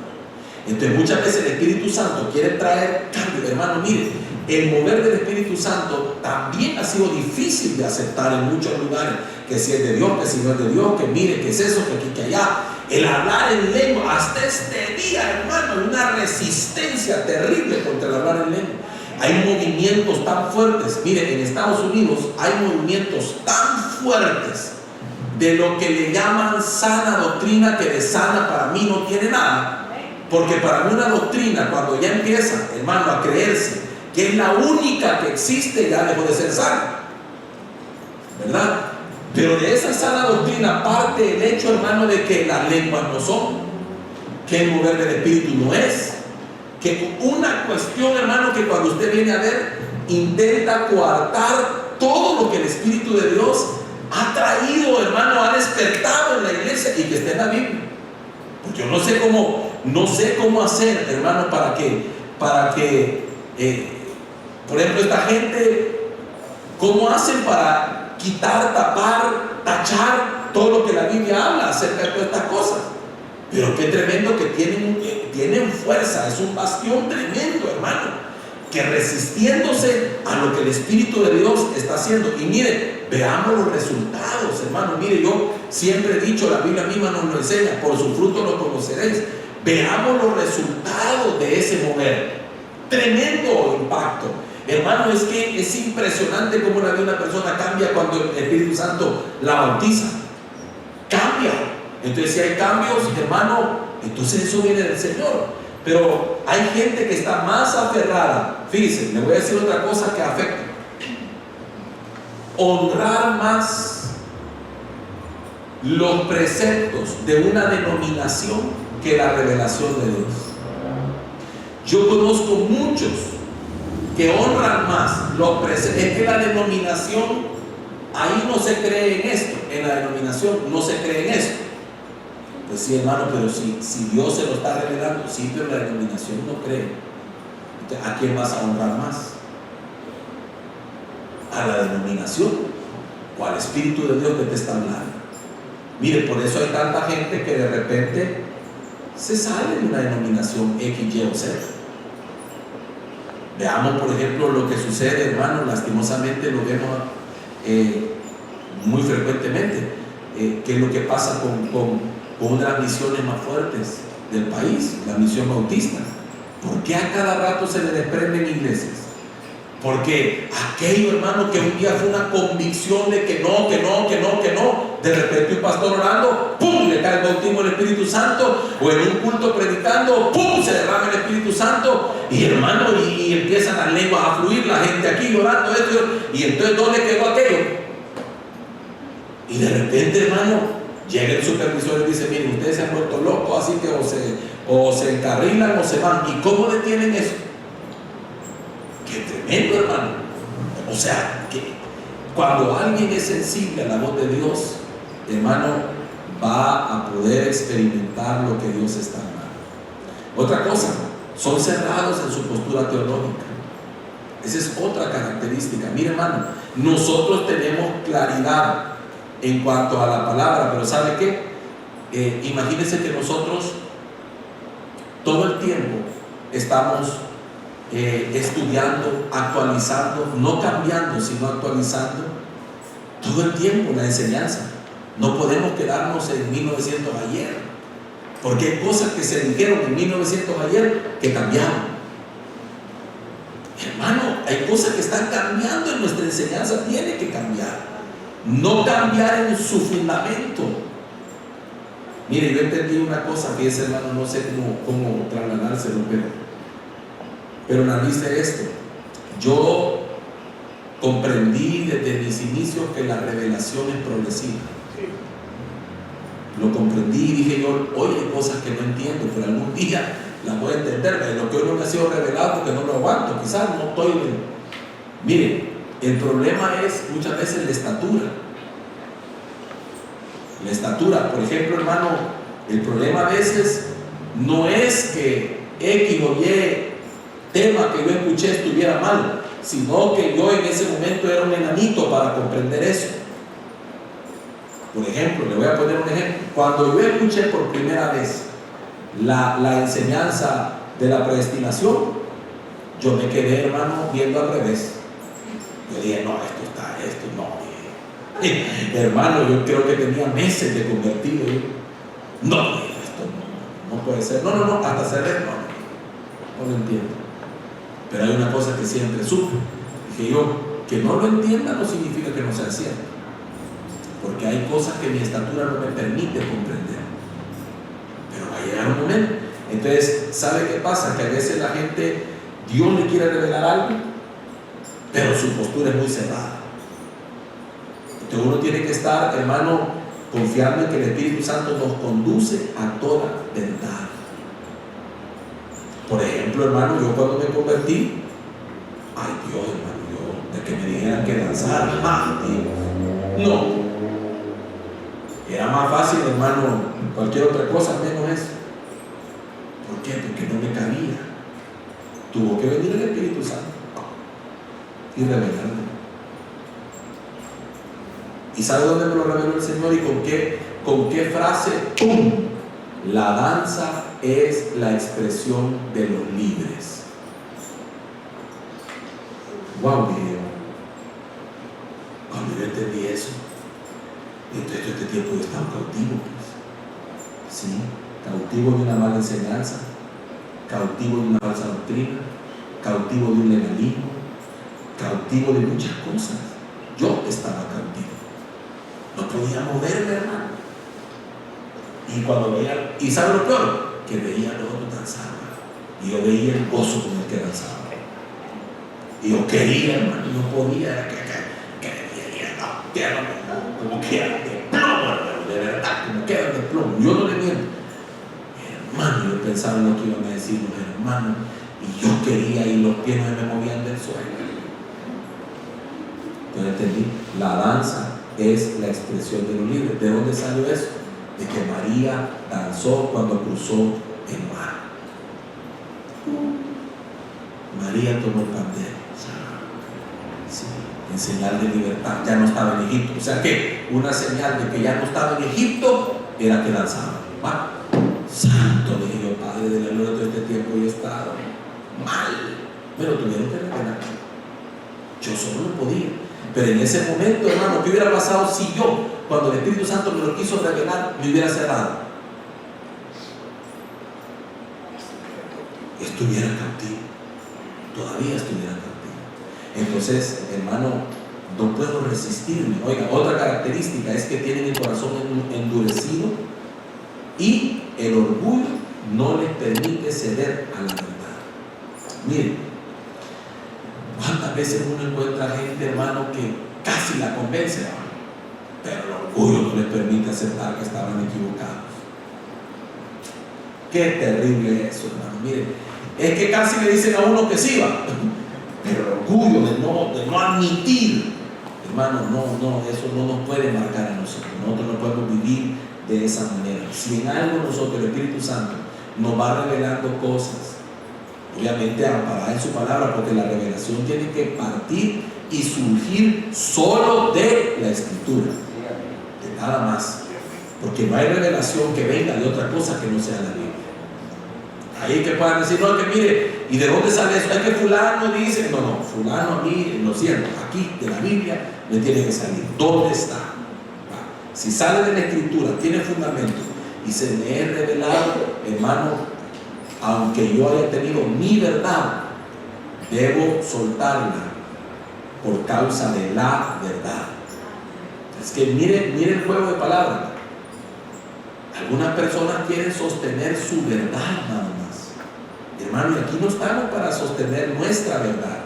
Entonces muchas veces el Espíritu Santo quiere traer cambio. Hermano, mire, el mover del Espíritu Santo también ha sido difícil de aceptar en muchos lugares, que si es de Dios, que si no es de Dios, que mire, que es eso, que aquí, que allá. El hablar en lengua, hasta este día, hermano, hay una resistencia terrible contra el hablar en lengua. Hay movimientos tan fuertes. Mire, en Estados Unidos hay movimientos tan fuertes de lo que le llaman sana doctrina, que de sana para mí no tiene nada. Porque para mí una doctrina, cuando ya empieza, hermano, a creerse que es la única que existe, ya dejó de ser sana, ¿verdad? Pero de esa sana doctrina parte el hecho, hermano, de que las lenguas no son, que el mover del Espíritu no es, que una cuestión, hermano, que cuando usted viene a ver, intenta coartar todo lo que el Espíritu de Dios ha traído, hermano, ha despertado en la iglesia y que esté en la Biblia. Porque yo no sé cómo hacer, hermano, para que por ejemplo, esta gente, ¿cómo hacen para quitar, tapar, tachar todo lo que la Biblia habla acerca de todas estas cosas? Pero qué tremendo que tienen fuerza, es un bastión tremendo, hermano, que resistiéndose a lo que el Espíritu de Dios está haciendo. Y mire, veamos los resultados, hermano. Mire, yo siempre he dicho, la Biblia misma nos lo enseña, por su fruto lo conoceréis. Veamos los resultados de ese mover. Tremendo impacto. Hermano, es que es impresionante cómo la vida de una persona cambia cuando el Espíritu Santo la bautiza. Cambia. Entonces, si hay cambios, hermano, entonces eso viene del Señor. Pero hay gente que está más aferrada. Fíjense, le voy a decir otra cosa que afecta. Honrar más los preceptos de una denominación que la revelación de Dios. Yo conozco muchos que honran más los preceptos. Es que la denominación, ahí no se cree en esto. En la denominación no se cree en esto. Pues sí, hermano, pero si Dios se lo está revelando, sí, pero la denominación no cree. Entonces, ¿a quién vas a honrar más? ¿A la denominación o al Espíritu de Dios que te está hablando? Mire, por eso hay tanta gente que de repente se sale de una denominación X, Y o Z. Veamos, por ejemplo, lo que sucede, hermano, lastimosamente lo vemos muy frecuentemente, que es lo que pasa con una de las misiones más fuertes del país, la misión bautista. ¿Por qué a cada rato se le desprenden iglesias? Porque aquello, hermano, que un día fue una convicción de que no, de repente un pastor orando, ¡pum!, le cae el bautismo del Espíritu Santo, o en un culto predicando, ¡pum!, se derrama el Espíritu Santo, y hermano, y empiezan las lenguas a fluir, la gente aquí llorando esto, y entonces ¿dónde quedó aquello? Y de repente, hermano, llega el supervisor y dice: miren, ustedes se han vuelto locos, así que o se encarrilan o se van. ¿Y cómo detienen eso? ¡Qué tremendo, hermano! O sea, que cuando alguien es sensible a la voz de Dios, hermano, va a poder experimentar lo que Dios está dando. Otra cosa, son cerrados en su postura teológica. Esa es otra característica. Mire, hermano, nosotros tenemos claridad en cuanto a la palabra, pero ¿sabe qué? Imagínense que nosotros todo el tiempo estamos estudiando, actualizando, no cambiando, sino actualizando todo el tiempo la enseñanza. No podemos quedarnos en 1900 ayer, porque hay cosas que se dijeron en 1900 ayer que cambiaron. Hermano, hay cosas que están cambiando en nuestra enseñanza, tiene que cambiar. No cambiar en su fundamento. Mire, yo entendí una cosa, fíjese, hermano, no sé cómo trasladárselo, pero analice esto. Yo comprendí desde mis inicios que la revelación es progresiva. Lo comprendí y dije yo: hoy hay cosas que no entiendo, pero algún día las voy a entender. De lo que hoy no me ha sido revelado porque no lo aguanto, quizás no estoy. Mire, el problema es muchas veces la estatura. La estatura, por ejemplo, hermano, el problema a veces no es que X o Y tema que yo escuché estuviera mal, sino que yo en ese momento era un enanito para comprender eso. Por ejemplo, le voy a poner un ejemplo. Cuando yo escuché por primera vez la enseñanza de la predestinación, yo me quedé, hermano, viendo al revés. Yo dije, no, esto no. Hermano, yo creo que tenía meses de convertido. No, esto no puede ser. No, hasta cerré, no lo entiendo. Pero hay una cosa que siempre supe. Dije yo, que no lo entienda no significa que no sea cierto. Porque hay cosas que mi estatura no me permite comprender. Pero va a llegar un momento. Entonces, ¿sabe qué pasa? Que a veces la gente, Dios le quiere revelar algo, pero su postura es muy cerrada. Entonces uno tiene que estar, hermano, confiando en que el Espíritu Santo nos conduce a toda verdad. Por ejemplo, hermano, yo cuando me convertí, ay Dios, hermano, yo, de que me dijeran que danzar, no. Era más fácil, hermano, cualquier otra cosa menos eso. ¿Por qué? Porque no me cabía. Tuvo que venir el Espíritu Santo y revelarme. ¿Y sabe dónde me lo reveló el Señor y con qué frase? ¡Pum! La danza es la expresión de los libres. ¡Wow! Video. Cuando yo entendí eso, entonces todo este tiempo yo estaba cautivo, pues. Sí, cautivo de una mala enseñanza, cautivo de una falsa doctrina, cautivo de un legalismo, cautivo de muchas cosas. Yo estaba cautivo. No podía moverme, hermano. Y cuando veía, y ¿sabe lo peor? Que veía a los otros danzar, y yo veía el gozo con el que danzaba. Y yo quería, hermano, y no podía, como quedan de plomo, hermano, de verdad, como quedan de plomo. Yo no le miento. Hermano, yo pensaba en lo que iban a decir los hermanos, y yo quería, y los pies no me movían del suelo. Entonces entendí, la danza es la expresión de los libres. ¿De dónde salió eso? De que María danzó cuando cruzó el mar. María tomó el pandero, sí, en señal de libertad. Ya no estaba en Egipto. O sea que una señal de que ya no estaba en Egipto era que danzaba. ¿Va? Santo, dije yo, Padre de la gloria, todo este tiempo yo he estado mal. Me lo tuvieron que revelar. Yo solo no podía. Pero en ese momento, hermano, ¿qué hubiera pasado si yo, cuando el Espíritu Santo me lo quiso revelar, me hubiera cerrado? Estuviera cautivo. Todavía estuviera cautivo. Entonces, hermano, no puedo resistirme. Oiga, otra característica es que tienen el corazón endurecido y el orgullo no les permite ceder a la verdad. Miren, ¿cuántas veces uno encuentra gente, hermano, que casi la convence, hermano? Pero el orgullo no les permite aceptar que estaban equivocados. Qué terrible eso, hermano. Miren, es que casi le dicen a uno que sí va, pero el orgullo de no admitir, hermano, eso no nos puede marcar a nosotros. Nosotros no podemos vivir de esa manera. Si en algo nosotros, el Espíritu Santo, nos va revelando cosas, obviamente amparada en su palabra, porque la revelación tiene que partir y surgir solo de la Escritura, de nada más, porque no hay revelación que venga de otra cosa que no sea la Biblia. Ahí que puedan decir, no, que mire, ¿y de dónde sale eso? Es que fulano dice, no, fulano a mí, lo siento, aquí de la Biblia me tiene que salir. ¿Dónde está? Si sale de la Escritura, tiene fundamento y se me es revelado, hermano, aunque yo haya tenido mi verdad, debo soltarla por causa de la verdad. Es que mire el juego de palabras. Algunas personas quieren sostener su verdad nada más. Hermano, y aquí no estamos para sostener nuestra verdad.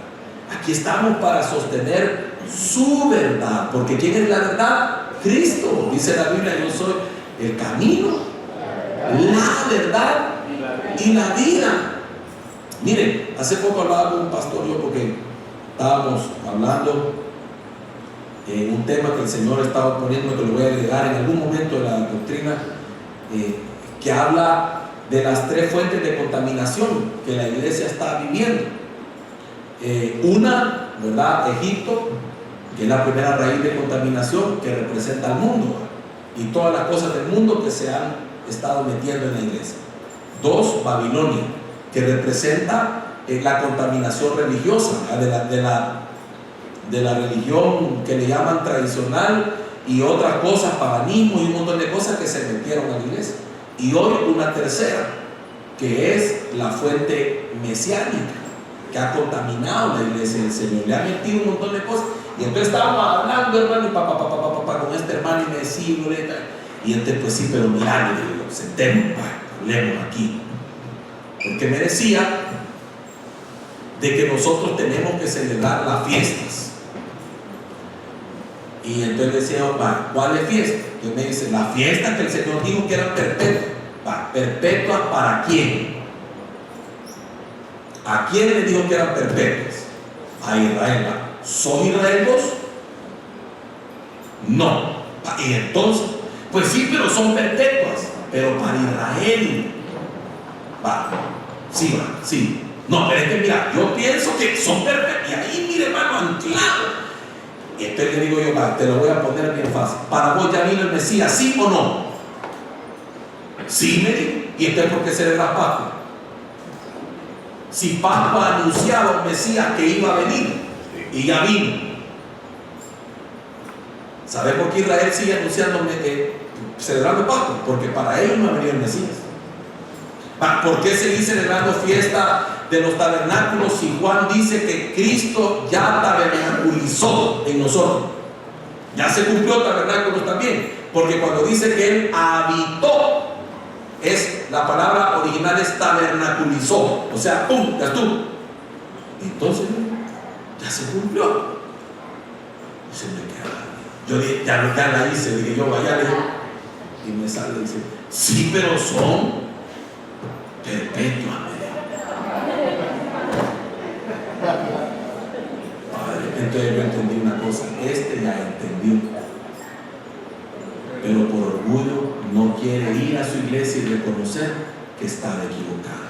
Aquí estamos para sostener su verdad. Porque ¿quién es la verdad? Cristo. Dice la Biblia, yo soy el camino, la verdad y la vida. Miren, hace poco hablaba con un pastor yo, porque estábamos hablando en un tema que el Señor estaba poniendo, que lo voy a agregar en algún momento de la doctrina, que habla de las tres fuentes de contaminación que la iglesia está viviendo. Una, ¿verdad? Egipto, que es la primera raíz de contaminación que representa al mundo. y todas las cosas del mundo que se han estado metiendo en la iglesia. 2, Babilonia, que representa la contaminación religiosa, de la religión que le llaman tradicional y otras cosas, paganismo y un montón de cosas que se metieron a la iglesia. Y hoy una tercera, que es la fuente mesiánica, que ha contaminado la iglesia del Señor, le ha metido un montón de cosas. Y entonces estábamos hablando, hermano, y con este hermano, y me decía, y entonces, pues sí, pero mirá, le digo, sentemos, hablemos aquí. Porque me decía de que nosotros tenemos que celebrar las fiestas. Y entonces le decía, ¿cuál es fiesta? Entonces me dice, la fiesta que el Señor dijo que eran perpetuas. ¿Perpetuas para quién? ¿A quién le dijo que eran perpetuas? A Israel. ¿Son Israel vos? No. Y entonces, pues sí, pero son perpetuas. Pero para Israel. Sí. No, pero es que mira, yo pienso que son perpetuas. Y ahí, mire, hermano, anclado. Y entonces le digo yo, te lo voy a poner bien fácil. ¿Para vos ya vino el Mesías, sí o no? Sí, me dijo. ¿Y entonces por qué celebras Pascua? Si Pascua anunciaba al Mesías que iba a venir, y ya vino. ¿Sabes por qué Israel sigue anunciando, celebrando Pascua? Porque para ellos no ha venido el Mesías. ¿Por qué seguir celebrando fiesta de los tabernáculos si Juan dice que Cristo ya tabernaculizó en nosotros? Ya se cumplió tabernáculos también, porque cuando dice que Él habitó, la palabra original es tabernaculizó, o sea, ¡pum!, ya estuvo. Entonces, ya se cumplió. Y se me queda. Yo dije, ya la hice, dije yo, vaya, le dije, y me sale y dice, sí, pero son perpetuas. Entonces yo entendí una cosa, ya entendió, pero por orgullo no quiere ir a su iglesia y reconocer que estaba equivocado,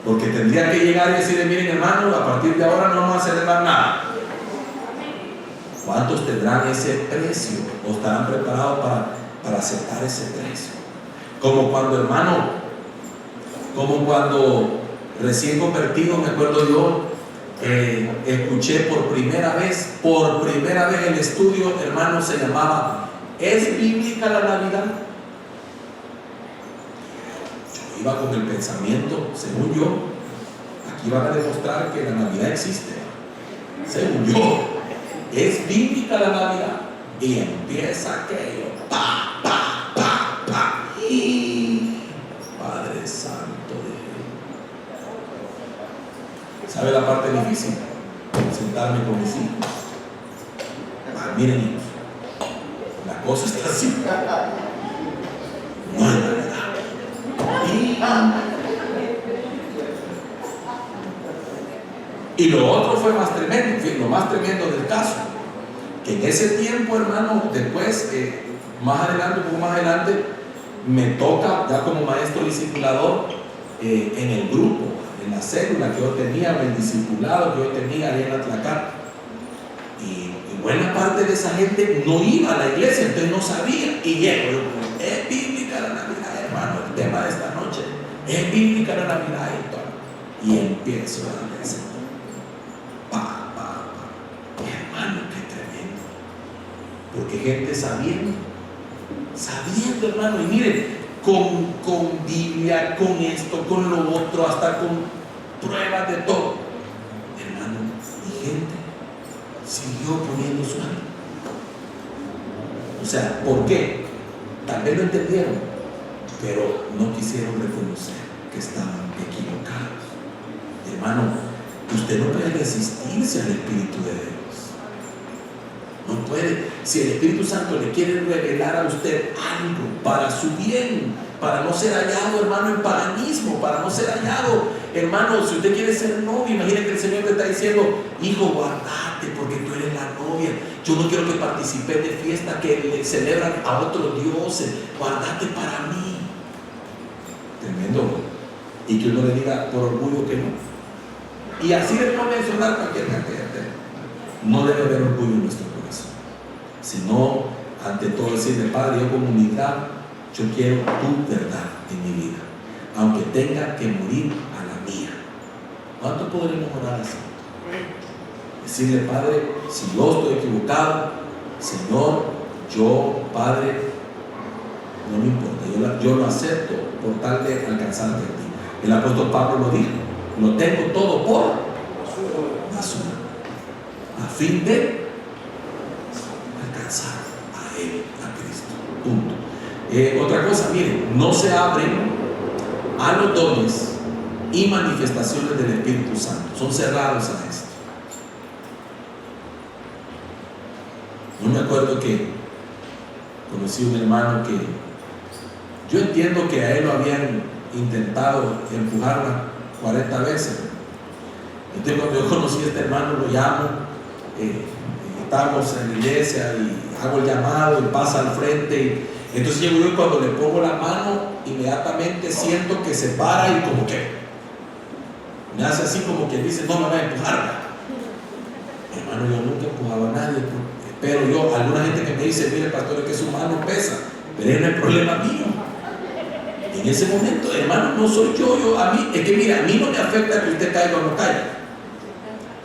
porque tendría que llegar y decirle, miren hermano, a partir de ahora no vamos a celebrar nada. ¿Cuántos tendrán ese precio o estarán preparados para aceptar ese precio? Como cuando recién convertido, me acuerdo yo, escuché por primera vez el estudio, hermano, se llamaba ¿Es bíblica la Navidad? Yo iba con el pensamiento, según yo, aquí van a demostrar que la Navidad existe, según yo, ¿es bíblica la Navidad? Y empieza aquello, y Padre Santo de Dios. ¿Sabe la parte difícil? Sentarme con mis hijos. Miren, hijos, la cosa está así. No hay Navidad. Y lo otro fue más tremendo, lo más tremendo del caso, que en ese tiempo, hermano, después, un poco más adelante, me toca ya como maestro discipulador en el grupo, en la célula que yo tenía, el discipulado que yo tenía ahí en Atlacán. Y buena parte de esa gente no iba a la iglesia, entonces no sabía. Y llego, es bíblica la Navidad, hermano, el tema de esta noche, es bíblica la Navidad y empiezo a la mesa. Hermano, qué tremendo. Porque gente sabiendo, hermano, y miren, con Biblia, con esto, con lo otro, hasta con pruebas de todo, hermano, y gente siguió poniendo su alma. O sea, ¿por qué? Tal vez lo entendieron, pero no quisieron reconocer que estaban equivocados. Hermano, usted no puede resistirse al Espíritu de Dios. No puede. Si el Espíritu Santo le quiere revelar a usted algo para su bien, para no ser hallado, hermano, en paganismo, para no ser hallado, hermano, si usted quiere ser novio, imagine que el Señor te está diciendo, hijo, guardate porque tú eres la novia. Yo no quiero que participes de fiestas que le celebran a otros dioses. Guardate para mí. Tremendo. Y que uno le diga por orgullo que no. Y así de no mencionar cualquier cantidad de temas. No debe haber orgullo en nuestro corazón, sino ante todo decirle: Padre, yo con humildad, yo quiero tu verdad en mi vida, aunque tenga que morir a la mía. ¿Cuánto podremos orar así? Decirle: Padre, si yo estoy equivocado, Señor, yo, Padre, no me importa, yo lo acepto por tal de alcanzarte a ti. El apóstol Pablo lo dijo: lo tengo todo por basura, a fin de alcanzar a Él, a Cristo. Punto. Otra cosa, miren, no se abren a los dones y manifestaciones del Espíritu Santo, son cerrados a esto. Yo me acuerdo que conocí un hermano que yo entiendo que a él lo habían intentado empujar 40 veces. Entonces, cuando yo conocí a este hermano, lo llamo, estamos en la iglesia y hago el llamado y pasa al frente. Entonces llego yo y cuando le pongo la mano, inmediatamente siento que se para y como que me hace así como que dice: no me va a empujar. Hermano, yo nunca empujaba a nadie, pero yo, alguna gente que me dice: mire, pastor, es que su mano pesa, pero ese no es el problema mío. En ese momento, hermano, no soy yo, a mí, es que mira, a mí no me afecta que usted caiga o no caiga.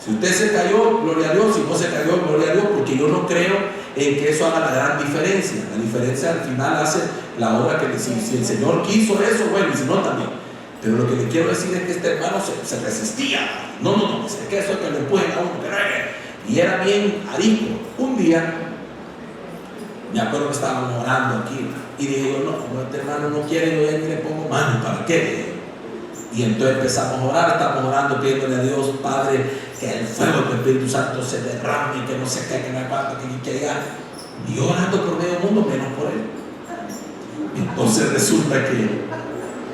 Si usted se cayó, gloria a Dios; si no se cayó, gloria a Dios, porque yo no creo en que eso haga la gran diferencia. La diferencia al final hace la obra que si el Señor quiso eso, bueno, y si no también. Pero lo que le quiero decir es que este hermano se resistía. No, es que eso es que lo empujen a uno, y era bien arisco. Un día, me acuerdo que estábamos orando aquí, y dije yo: no, este hermano no quiere, yo ya ni le pongo mano, ¿para qué? Y entonces empezamos a orar, estamos orando, pidiéndole a Dios: Padre, que el fuego del Espíritu Santo se derrame, que no se caiga, que no hay cuánto, que diga. Y yo orando por medio mundo, menos por él. Entonces resulta que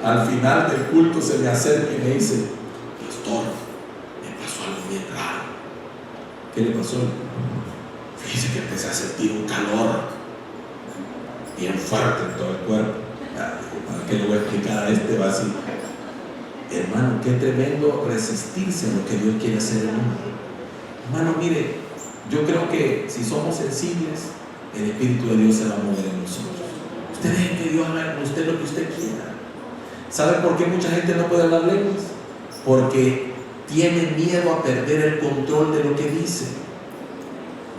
al final del culto se me acerca y me dice: pastor, me pasó algo bien raro. ¿Qué le pasó? Fíjese que empecé a sentir un calor bien fuerte en todo el cuerpo. ¿Para qué le voy a explicar a este? Va así. Hermano, qué tremendo resistirse a lo que Dios quiere hacer en uno. Hermano, mire, yo creo que si somos sensibles, el Espíritu de Dios se va a mover en nosotros. Usted deje que Dios haga con usted lo que usted quiera. ¿Sabe por qué mucha gente no puede hablar lenguas? Porque tiene miedo a perder el control de lo que dice,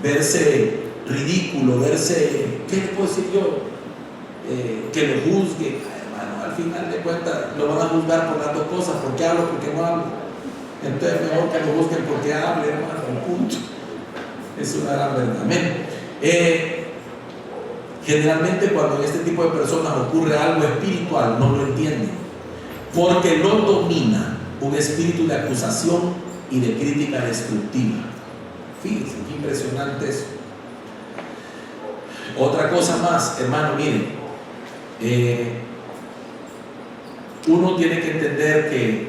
verse ridículo, verse, ¿qué le puedo decir yo? Que lo juzgue. Hermano, al final de cuentas lo van a juzgar por las dos cosas: porque hablo, porque no hablo. Entonces mejor que lo juzguen porque hable, hermano, punto. Es una gran verdad. Amén. Generalmente cuando en este tipo de personas ocurre algo espiritual, no lo entienden, porque lo domina un espíritu de acusación y de crítica destructiva. Fíjense qué impresionante eso. Otra cosa más, hermano, miren, uno tiene que entender que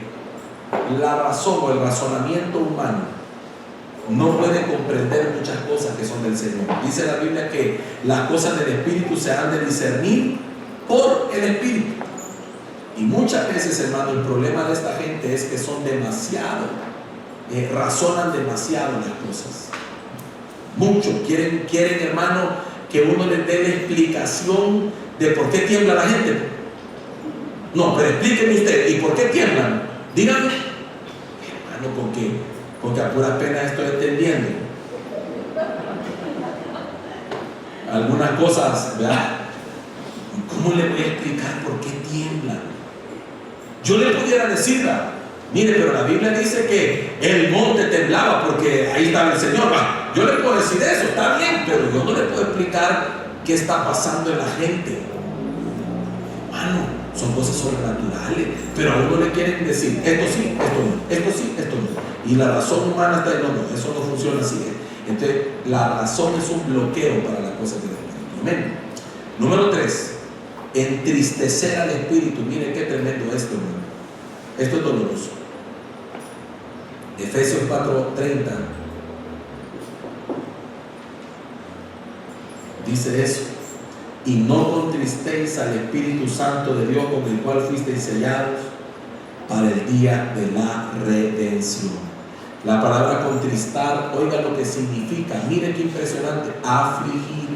la razón o el razonamiento humano no puede comprender muchas cosas que son del Señor. Dice la Biblia que las cosas del Espíritu se han de discernir por el Espíritu. Y muchas veces, hermano, el problema de esta gente es que son demasiado, razonan demasiado las cosas. Mucho quieren, hermano, que uno les dé la explicación de por qué tiembla la gente. No, pero explíqueme usted, ¿y por qué tiemblan? Dígame. Hermano, porque a puras penas estoy entendiendo algunas cosas, ¿verdad? ¿Cómo le voy a explicar por qué tiemblan? Yo le pudiera decir: mire, pero la Biblia dice que el monte temblaba porque ahí estaba el Señor. Yo le puedo decir eso, está bien, pero yo no le puedo explicar qué está pasando en la gente. Hermano, son cosas sobrenaturales, pero a uno le quieren decir: esto sí, esto no, esto sí, esto no. Y la razón humana está diciendo: no, eso no funciona así. Entonces, la razón es un bloqueo para las cosas del Espíritu. Amén. Número 3, entristecer al Espíritu. Mire qué tremendo esto, hermano. Esto es doloroso. Efesios 4:30 dice eso: y no contristéis al Espíritu Santo de Dios, con el cual fuisteis sellados para el día de la redención. La palabra contristar, oiga lo que significa. Mire qué impresionante: afligir,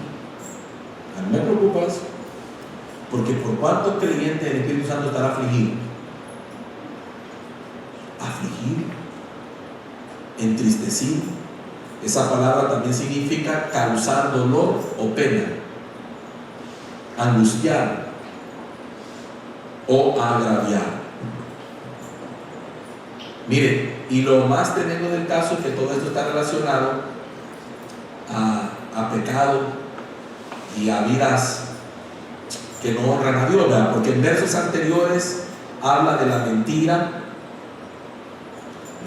A mí me preocupa eso. Porque por cuántos creyentes el Espíritu Santo estará afligido. Afligido, entristecido. Esa palabra también significa causar dolor o pena, angustiar o agraviar. Mire, y lo más tremendo del caso es que todo esto está relacionado a pecado y a vidas que no honran a Dios, ¿verdad? Porque en versos anteriores habla de la mentira,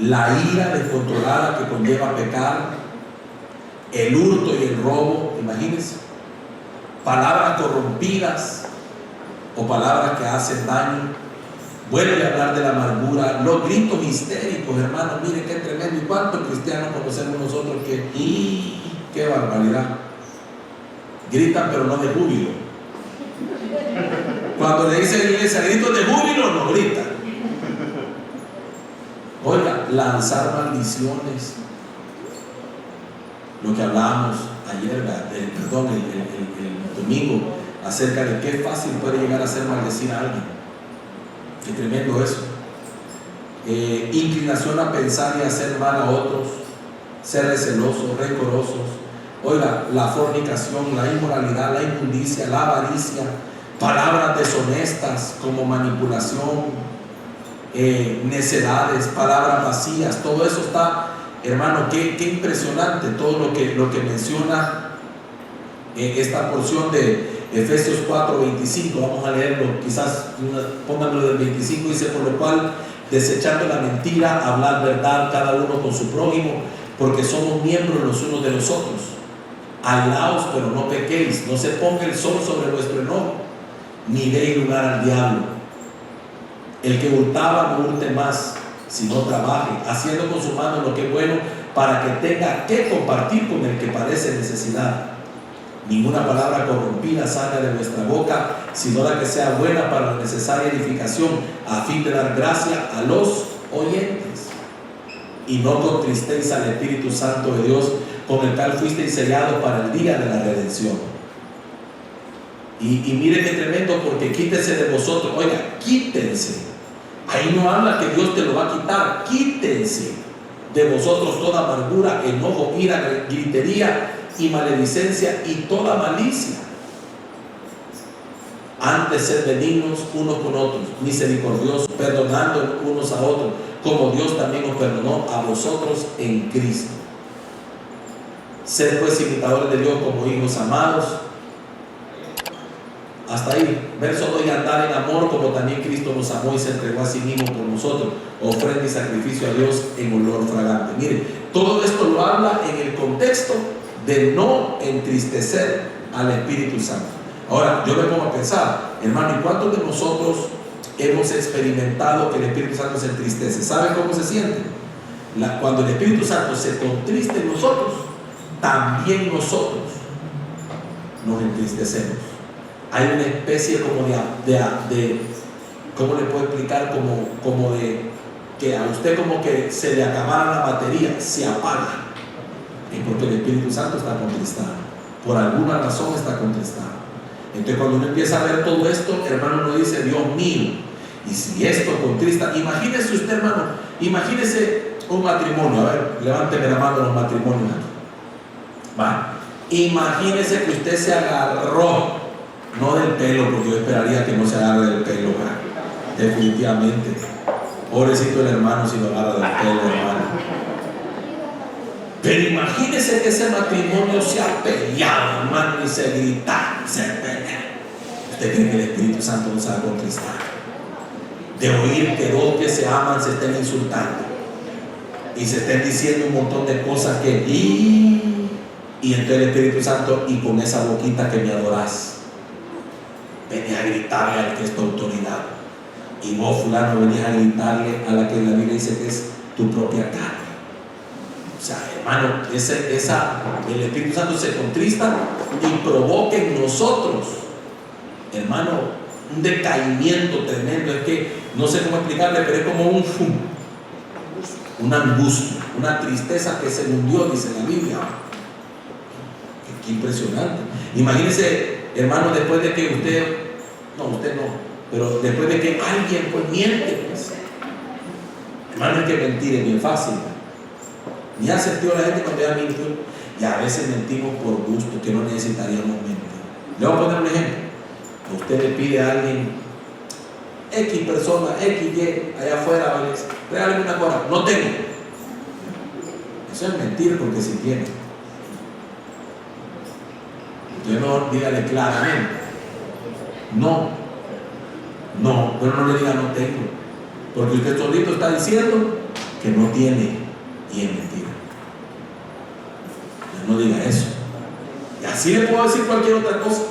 la ira descontrolada que conlleva pecar, el hurto y el robo, imagínense, palabras corrompidas o palabras que hacen daño. Vuelve a hablar de la amargura, los gritos histéricos, hermanos, miren qué tremendo. ¿Y cuántos cristianos conocemos nosotros que, qué barbaridad? Gritan pero no de júbilo. Cuando le dicen a la iglesia gritos de júbilo, no gritan. Oiga, lanzar maldiciones. Lo que hablábamos ayer, el domingo, acerca de qué fácil puede llegar a ser maldecir a alguien. Qué tremendo eso. Inclinación a pensar y hacer mal a otros, ser recelosos, rencorosos. Oiga, la fornicación, la inmoralidad, la inmundicia, la avaricia, palabras deshonestas como manipulación, necedades, palabras vacías, todo eso está, hermano, qué impresionante todo lo que menciona esta porción de Efesios 4:25. Vamos a leerlo, quizás pónganlo del 25. Dice: por lo cual, desechando la mentira, hablad verdad cada uno con su prójimo, porque somos miembros los unos de los otros. Aislaos, pero no pequéis, no se ponga el sol sobre vuestro enojo, ni deis lugar al diablo. El que hurtaba no hurte más, sino trabaje, haciendo con su mano lo que es bueno, para que tenga que compartir con el que padece necesidad. Ninguna palabra corrompida salga de vuestra boca, sino la que sea buena para la necesaria edificación, a fin de dar gracia a los oyentes. Y no contristéis al Espíritu Santo de Dios, con el cual fuisteis sellados para el día de la redención. Y mire qué tremendo, porque quítese de vosotros. Oiga, quítense. Ahí no habla que Dios te lo va a quitar. Quítense de vosotros toda amargura, enojo, ira, gritería y maledicencia y toda malicia. Antes sed benignos unos con otros, misericordiosos, perdonando unos a otros, como Dios también os perdonó a vosotros en Cristo. Sed pues imitadores de Dios como hijos amados. Hasta ahí. Verso 2: y andar en amor como también Cristo nos amó y se entregó a sí mismo por nosotros, ofrenda y sacrificio a Dios en olor fragante. Mire, todo esto lo habla en el contexto de no entristecer al Espíritu Santo. Ahora, yo me pongo a pensar, hermano, ¿y cuántos de nosotros hemos experimentado que el Espíritu Santo se entristece? ¿Saben cómo se siente? Cuando el Espíritu Santo se contriste en nosotros, también nosotros nos entristecemos. Hay una especie como de ¿cómo le puedo explicar? Como de que a usted como que se le acabara la batería, se apaga. Es porque el Espíritu Santo está contristado. Por alguna razón está contristado. Entonces cuando uno empieza a ver todo esto, hermano, uno dice: Dios mío, y si esto contrista, imagínese usted, hermano, imagínese un matrimonio. A ver, levánteme la mano los matrimonios aquí. Va. Imagínese que usted se agarró, no del pelo, porque yo esperaría que no se agarre del pelo, ¿verdad? Definitivamente. Pobrecito el hermano si lo agarra del pelo, hermano. Pero imagínese que ese matrimonio se ha peleado, hermano, y se grita, se pelea. ¿Usted cree que el Espíritu Santo no se va a contristar? De oír que dos que se aman se estén insultando y se estén diciendo un montón de cosas que y entonces el Espíritu Santo, y con esa boquita que me adorás, venía a gritarle al que es tu autoridad, y vos, fulano, venías a gritarle a la que la Biblia dice que es tu propia carne. O sea, hermano, el Espíritu Santo se contrista y provoca en nosotros, hermano, un decaimiento tremendo. Es que no sé cómo explicarle, pero es como una angustia, una tristeza que se hundió, dice la Biblia. Qué impresionante. Imagínense hermano, después de que usted no, pero después de que alguien pues miente, pues, hermano, es que mentir es bien fácil. Ya sentido la gente cuando ya mintió, y a veces mentimos por gusto, que no necesitaríamos mentir. Le voy a poner un ejemplo. Usted le pide a alguien, X persona, X, Y, allá afuera, ¿vale? Regálame una cosa, no tengo. Eso es mentir, porque si tiene. Entonces mejor dígale claramente, no, pero no le diga no tengo, porque usted solito está diciendo que no tiene, y es mentira. No diga eso. Y así le puedo decir cualquier otra cosa.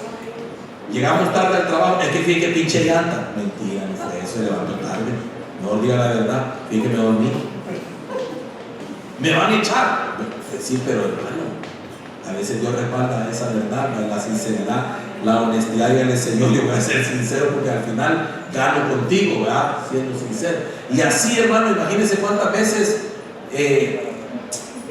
Llegamos tarde al trabajo, es que fíjate que pinche llanta. Mentira, no fue eso, se levantó tarde. Mejor diga la verdad, fíjate que me dormí. Me van a echar. Sí, pero hermano, a veces Dios respalda esa verdad, la sinceridad, la honestidad. Y el Señor, yo voy a ser sincero porque al final gano contigo, ¿verdad? Siendo sincero. Y así, hermano, imagínense cuántas veces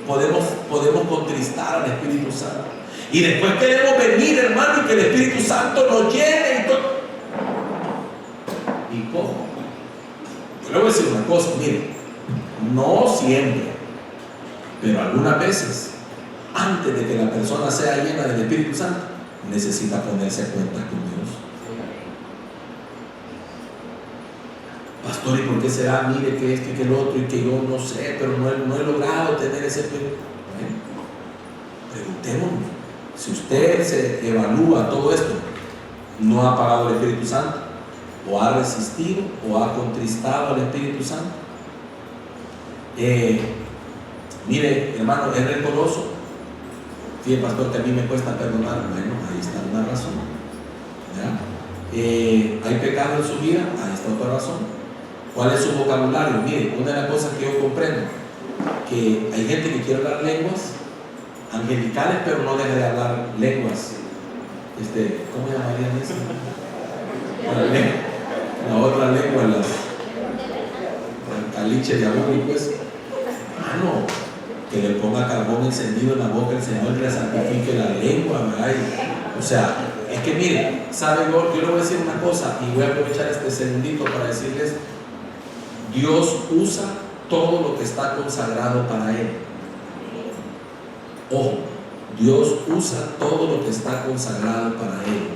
podemos contristar al Espíritu Santo. Y después queremos venir, hermano, y que el Espíritu Santo nos llene y todo. ¿Y cómo? Yo le voy a decir una cosa, mire, no siempre, pero algunas veces, antes de que la persona sea llena del Espíritu Santo, necesita ponerse a cuentas con Dios. Pastor, ¿y por qué será? Mire que esto y que el otro, y que yo no sé, pero no he logrado tener ese Espíritu. Preguntémonos. Si usted se evalúa todo esto, no ha pagado el Espíritu Santo, o ha resistido, o ha contristado al Espíritu Santo. Mire, hermano, es rencoroso. Fíjate, pastor, que a mí me cuesta perdonar. Bueno, ahí está una razón. ¿Ya? ¿Hay pecado en su vida? Ahí está otra razón. ¿Cuál es su vocabulario? Mire, una de las cosas que yo comprendo, que hay gente que quiere hablar lenguas angelicales, pero no deja de hablar lenguas. ¿Cómo llamarían eso? La otra lengua, las caliche de amor, pues, hermano, que le ponga carbón encendido en la boca el Señor, que le santifique la lengua, ¿verdad? O sea, es que mire, ¿sabe? Yo le voy a decir una cosa, y voy a aprovechar este segundito para decirles: Dios usa todo lo que está consagrado para Él. Ojo, Dios usa todo lo que está consagrado para Él.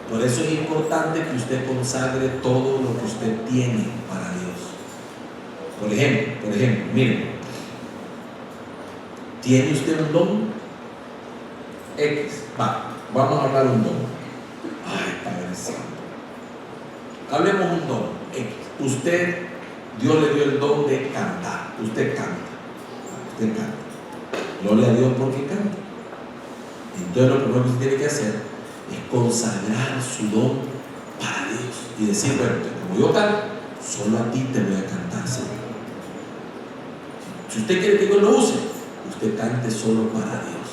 Por eso es importante que usted consagre todo lo que usted tiene para Dios. Por ejemplo, miren, ¿tiene usted un don? X, vamos a hablar de un don. Ay, Padre Santo. Hablemos un don X. Dios le dio el don de cantar. Usted canta. Gloria a Dios porque canta. Entonces lo primero que usted tiene que hacer es consagrar su don para Dios y decir: bueno, como yo canto, solo a ti te voy a cantar, Señor. Si usted quiere que Dios lo use, usted cante solo para Dios.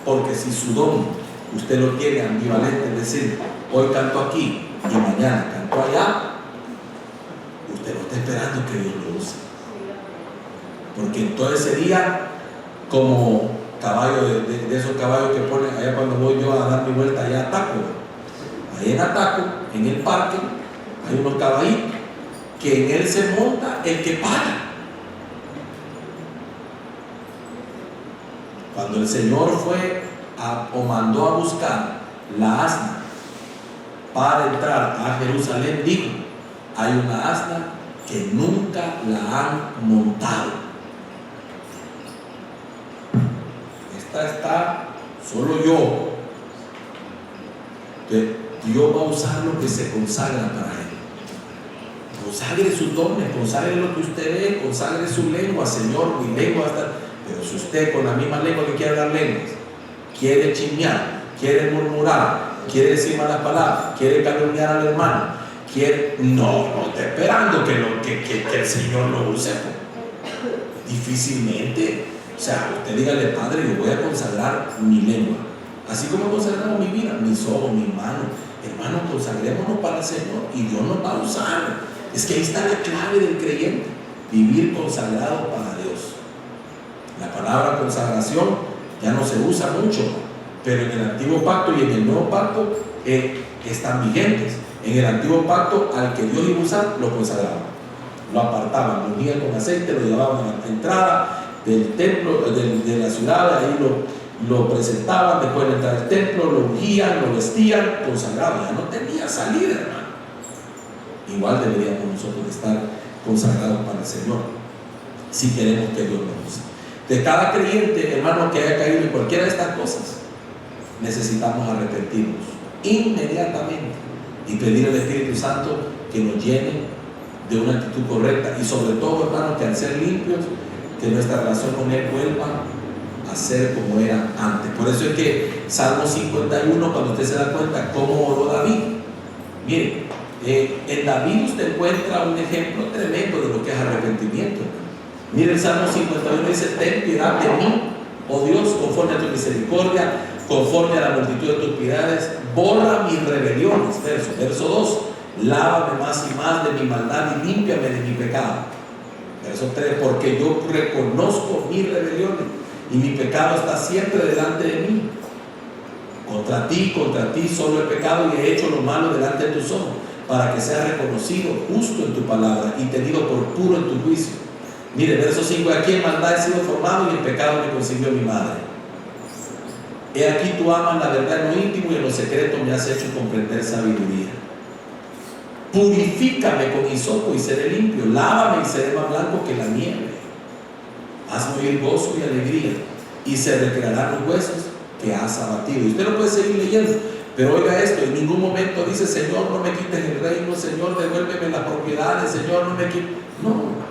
Porque si su don usted lo tiene ambivalente, es decir, hoy canto aquí y mañana canto allá, usted no está esperando que Dios lo use. Porque entonces sería como caballo de esos caballos que ponen allá cuando voy yo a dar mi vuelta allá a Ataco. Ahí en Ataco, en el parque, hay unos caballitos que en él se monta el que paga. Cuando el Señor fue o mandó a buscar la asna para entrar a Jerusalén, dijo: hay una asna que nunca la han montado. Esta está solo yo. Dios va a usar lo que se consagra para Él. Consagre sus dones, consagre lo que usted ve, consagre su lengua. Señor, mi lengua está. Pero si usted con la misma lengua que quiere dar lenguas, quiere chismear, quiere murmurar, quiere decir malas palabras, quiere calumniar al hermano, no está esperando que el Señor lo use. Difícilmente. O sea, usted dígale: Padre, yo voy a consagrar mi lengua, así como he consagrado mi vida, mis ojos, mis manos. Hermano, consagrémonos para el Señor y Dios nos va a usar. Es que ahí está la clave del creyente: vivir consagrado para Dios. La palabra consagración ya no se usa mucho, pero en el antiguo pacto y en el nuevo pacto están vigentes. En el antiguo pacto, al que Dios iba a usar, lo consagraban, lo apartaban, lo unían con aceite, lo llevaban a la entrada del templo, de la ciudad, ahí lo presentaban, después de entrar al templo, lo ungían, lo vestían, consagraban. Ya no tenía salida, hermano. Igual deberíamos nosotros estar consagrados para el Señor, si queremos que Dios nos use. De cada creyente, hermano, que haya caído en cualquiera de estas cosas, necesitamos arrepentirnos inmediatamente y pedir al Espíritu Santo que nos llene de una actitud correcta, y sobre todo, hermano, que al ser limpios, que nuestra relación con Él vuelva a ser como era antes. Por eso es que Salmo 51, cuando usted se da cuenta cómo oró David, mire, en David usted encuentra un ejemplo tremendo de lo que es arrepentimiento. Mire, el Salmo 51 dice: ten piedad de mí, oh Dios, conforme a tu misericordia, conforme a la multitud de tus piedades, borra mis rebeliones. Verso 2: lávame más y más de mi maldad y límpiame de mi pecado. Verso 3: porque yo reconozco mis rebeliones y mi pecado está siempre delante de mí. Contra ti solo he pecado y he hecho lo malo delante de tus ojos, para que sea reconocido justo en tu palabra y tenido por puro en tu juicio. Mire, verso 5: aquí en maldad he sido formado y en pecado me concibió mi madre. He aquí tú amas la verdad en lo íntimo y en lo secreto me has hecho comprender sabiduría. Purifícame con hisopo y seré limpio, lávame y seré más blanco que la nieve. Hazme oír gozo y alegría, y se recrearán los huesos que has abatido. Y usted lo puede seguir leyendo, pero oiga esto: en ningún momento dice: Señor, no me quites el reino, Señor, devuélveme las propiedades, Señor, no me quites. No,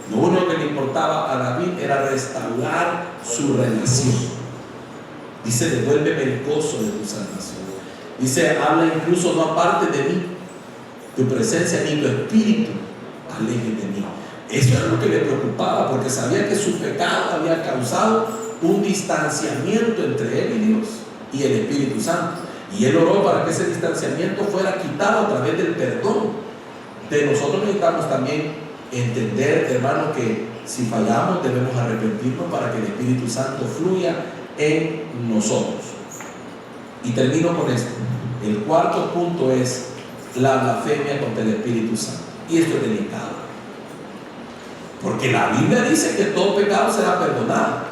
lo único que le importaba a David era restaurar su relación. Dice: devuélveme el gozo de tu salvación. Dice: habla incluso, no aparte de mí tu presencia ni tu espíritu aleje de mí. Eso era lo que le preocupaba, porque sabía que su pecado había causado un distanciamiento entre él y Dios y el Espíritu Santo, y él oró para que ese distanciamiento fuera quitado a través del perdón. De nosotros necesitamos también entender, hermano, que si fallamos debemos arrepentirnos para que el Espíritu Santo fluya en nosotros. Y termino con esto. El cuarto punto es la blasfemia contra el Espíritu Santo, y esto es delicado, porque la Biblia dice que todo pecado será perdonado,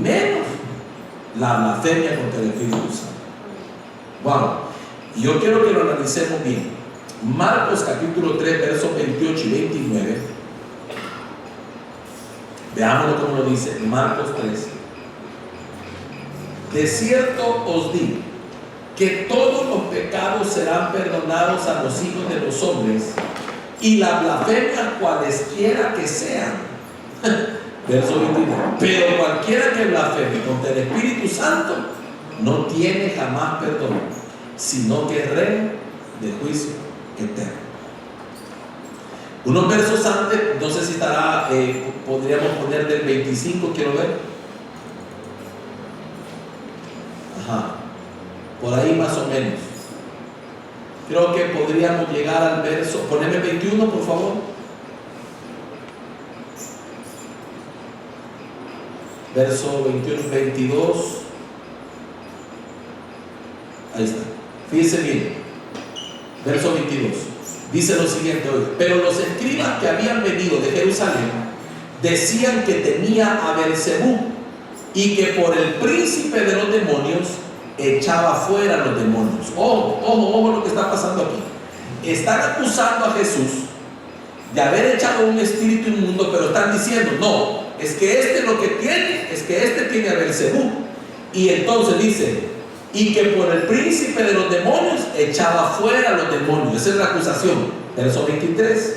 menos la blasfemia contra el Espíritu Santo. Wow. Y yo quiero que lo analicemos bien. Marcos capítulo 3, versos 28 y 29. Veámoslo como lo dice Marcos 3. De cierto os digo que todos los pecados serán perdonados a los hijos de los hombres, y la blasfemia cualesquiera que sean. Verso 29. Pero cualquiera que blasfeme contra el Espíritu Santo no tiene jamás perdón, sino que es rey de juicio eterno. Unos versos antes, no sé si estará, podríamos poner del 25, quiero ver. Ajá, por ahí más o menos. Creo que podríamos llegar al verso, poneme 21 por favor. Verso 21, 22. Ahí está. Fíjense bien. Verso 22. Dice lo siguiente hoy: pero los escribas que habían venido de Jerusalén decían que tenía a Beelzebú y que por el príncipe de los demonios echaba fuera a los demonios. Ojo lo que está pasando aquí. Están acusando a Jesús de haber echado un espíritu inmundo, pero están diciendo: no, es que este lo que tiene, es que este tiene a Beelzebú. Y entonces dice: y que por el príncipe de los demonios echaba fuera a los demonios. Esa es la acusación. Verso 23.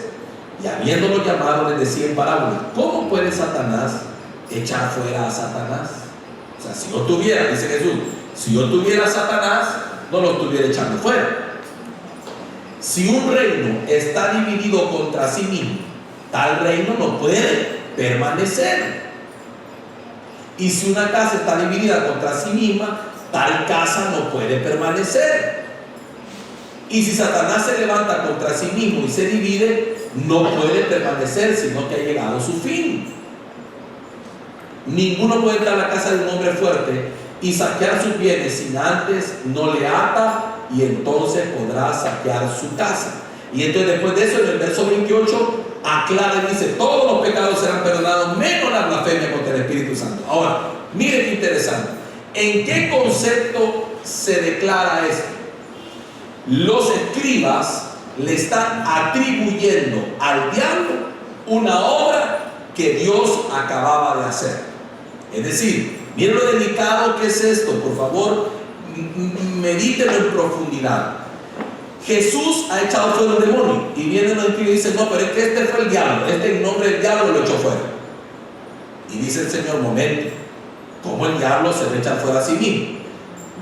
Y habiéndolo llamado, les decía en parábola: ¿cómo puede Satanás echar fuera a Satanás? O sea, si yo tuviera, dice Jesús, si yo tuviera a Satanás, no lo estuviera echando fuera. Si un reino está dividido contra sí mismo, tal reino no puede permanecer. Y si una casa está dividida contra sí misma, tal casa no puede permanecer. Y si Satanás se levanta contra sí mismo y se divide, no puede permanecer, sino que ha llegado su fin. Ninguno puede entrar a la casa de un hombre fuerte y saquear sus bienes sin antes no le ata, y entonces podrá saquear su casa. Y entonces después de eso, en el verso 28, aclara y dice: todos los pecados serán perdonados, menos la blasfemia contra el Espíritu Santo. Ahora, mire qué interesante. ¿En qué concepto se declara esto? Los escribas le están atribuyendo al diablo una obra que Dios acababa de hacer. Es decir, miren lo delicado que es esto. Por favor, medítenlo en profundidad. Jesús ha echado fuera el demonio, y vienen los escribas y dicen: no, pero es que este fue el diablo, este en nombre del diablo lo echó fuera. Y dice el Señor: momento, ¿cómo el diablo se le echa fuera a sí mismo?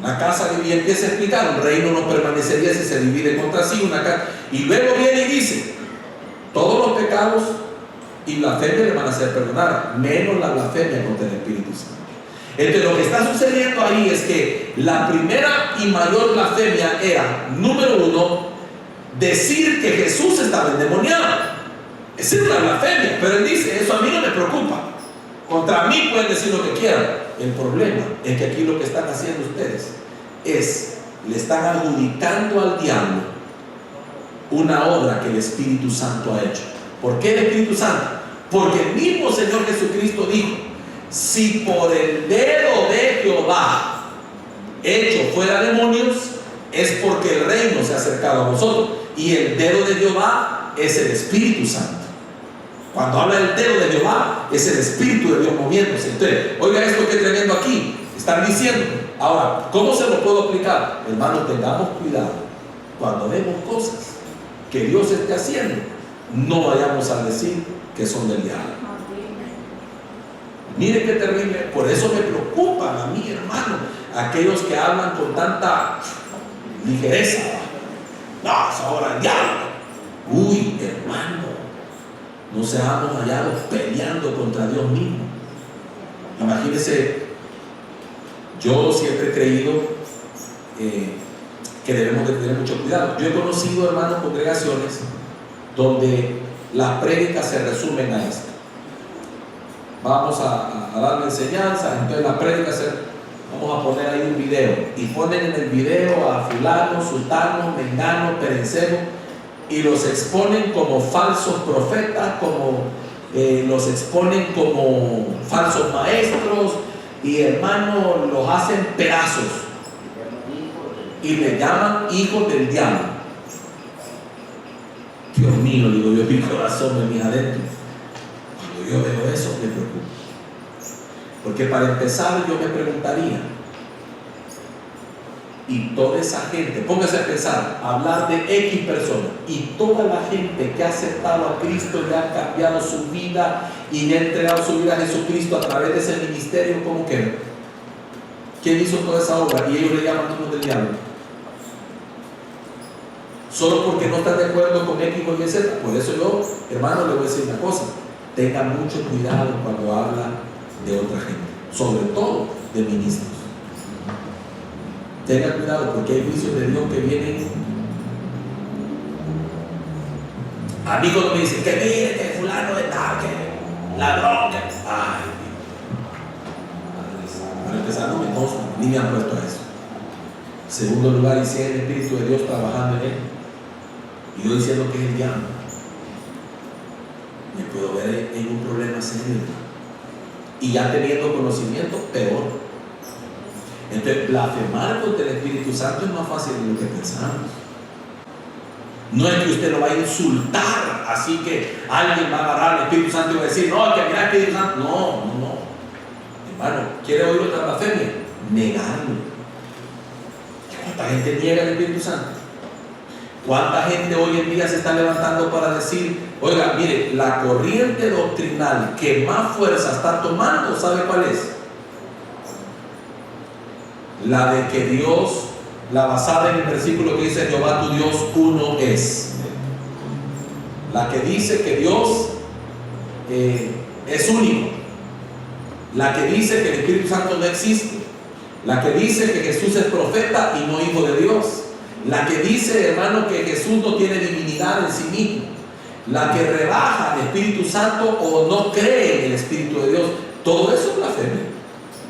Una casa, y empieza a explicar: un reino no permanecería si se divide contra sí. Y luego viene y dice: todos los pecados y blasfemia le van a ser perdonados, menos la blasfemia contra el Espíritu Santo. Entonces, lo que está sucediendo ahí es que la primera y mayor blasfemia era, número uno, decir que Jesús estaba endemoniado. Esa es la blasfemia. Pero él dice: eso a mí no me preocupa. Contra mí pueden decir lo que quieran. El problema es que aquí lo que están haciendo ustedes es, le están adjudicando al diablo una obra que el Espíritu Santo ha hecho. ¿Por qué el Espíritu Santo? Porque el mismo Señor Jesucristo dijo: si por el dedo de Jehová hecho fuera demonios, es porque el reino se ha acercado a vosotros. Y el dedo de Jehová es el Espíritu Santo. Cuando habla del dedo de Jehová, es el Espíritu de Dios moviéndose. Entonces, oiga esto que tremendo aquí. Están diciendo. Ahora, ¿cómo se lo puedo aplicar? Hermanos, tengamos cuidado. Cuando vemos cosas que Dios esté haciendo, no vayamos a decir que son del diablo. Mire qué terrible. Por eso me preocupan a mí, hermano, aquellos que hablan con tanta ligereza. No, es obra del diablo. Uy, hermano, no seamos hallados peleando contra Dios mismo. Imagínense, yo siempre he creído que debemos de tener mucho cuidado. Yo he conocido, hermanos, congregaciones donde las prédicas se resumen a esto: vamos a darle enseñanza, entonces la prédica vamos a poner ahí un video, y ponen en el video a fulano, sultano, mengano, perencero, y los exponen como falsos profetas, como los exponen como falsos maestros, y hermano, los hacen pedazos y le llaman hijos del diablo. Dios mío, digo yo, mi corazón me mira adentro. Cuando yo veo eso, me preocupa. Porque para empezar, yo me preguntaría, y toda esa gente, póngase a pensar, hablar de X personas, y toda la gente que ha aceptado a Cristo y ha cambiado su vida y le ha entregado su vida a Jesucristo a través de ese ministerio, ¿cómo queda? ¿Quién hizo toda esa obra? Y ellos le llaman hijos del diablo. Solo porque no están de acuerdo con X o Y, Z. Por eso yo, hermano, le voy a decir una cosa: tenga mucho cuidado cuando habla de otra gente, sobre todo de ministros. Tenga cuidado, porque hay juicios de Dios que vienen. A mí cuando me dicen que mire, que fulano de tal, que ladrón, que... ay, para empezar, no me consta, ni me han puesto a eso. Segundo lugar, y si hay el Espíritu de Dios trabajando en él, y yo diciendo que es el diablo, me puedo ver en un problema serio. Y ya teniendo conocimiento, peor. Entonces, blasfemar contra el Espíritu Santo es más fácil de lo que pensamos. No es que usted lo va a insultar, así que alguien va a agarrar al Espíritu Santo y va a decir: no, que mira el Espíritu Santo. No. Hermano, ¿quiere oír otra blasfemia? Negarlo. ¿Cuánta gente niega el Espíritu Santo? ¿Cuánta gente hoy en día se está levantando para decir: oiga, mire, la corriente doctrinal que más fuerza está tomando, ¿sabe cuál es? La de que Dios, la basada en el versículo que dice: Jehová tu Dios uno es. La que dice que Dios es único. La que dice que el Espíritu Santo no existe. La que dice que Jesús es profeta y no hijo de Dios. La que dice, hermano, que Jesús no tiene divinidad en sí mismo. La que rebaja al Espíritu Santo o no cree en el Espíritu de Dios. Todo eso es blasfemia.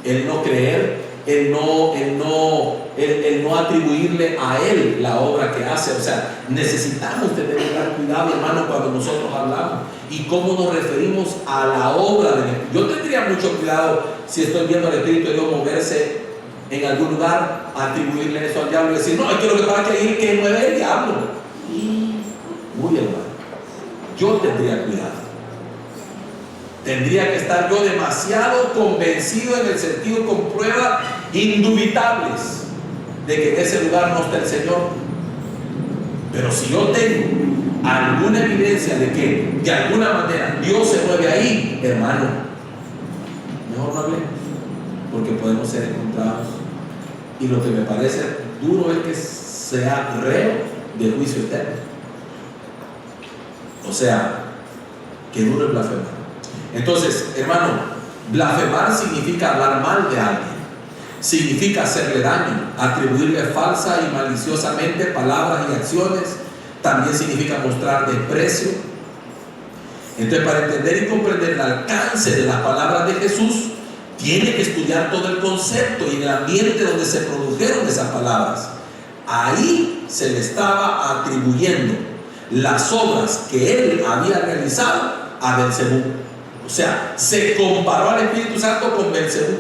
El no creer el no atribuirle a Él la obra que hace. O sea, necesitamos tener un gran cuidado, hermano, cuando nosotros hablamos y cómo nos referimos a la obra del Espíritu. Yo tendría mucho cuidado si estoy viendo al Espíritu de Dios moverse en algún lugar, atribuirle eso al diablo y decir, no, es que lo que pasa es que ahí que mueve el diablo. Uy, hermano, yo tendría cuidado. Tendría que estar yo demasiado convencido, en el sentido con pruebas indubitables de que en ese lugar no está el Señor. Pero si yo tengo alguna evidencia de que de alguna manera Dios se mueve ahí, hermano, mejor no hablemos, porque podemos ser encontrados. Y lo que me parece duro es que sea reo de juicio eterno. O sea, que duro es blasfemar. Entonces, hermano, blasfemar significa hablar mal de alguien, significa hacerle daño, atribuirle falsa y maliciosamente palabras y acciones. También significa mostrar desprecio. Entonces, para entender y comprender el alcance de las palabras de Jesús, tiene que estudiar todo el concepto y el ambiente donde se produjeron esas palabras. Ahí se le estaba atribuyendo las obras que él había realizado a Belcebú. O sea, se comparó al Espíritu Santo con Belcebú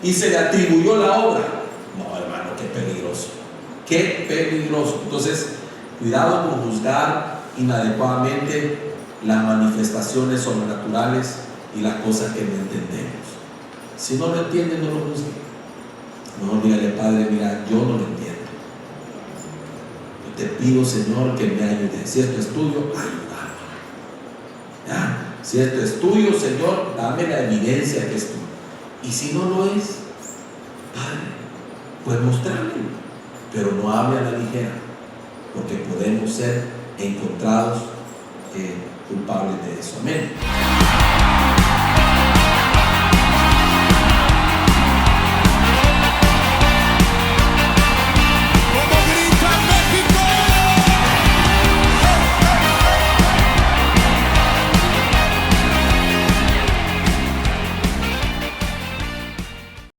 y se le atribuyó la obra. No, hermano, qué peligroso. Qué peligroso. Entonces, cuidado con juzgar inadecuadamente las manifestaciones sobrenaturales y las cosas que no entendemos. Si no lo entienden, no lo juzguen. Mejor dígale, Padre, mira, yo no lo entiendo. Yo te pido, Señor, que me ayudes. Si esto es tuyo, ayúdame. ¿Ya? Si esto es tuyo, Señor, dame la evidencia que es tuyo. Y si no lo es, Padre, pues mostrarlo. Pero no hable a la ligera, porque podemos ser encontrados culpables de eso. Amén.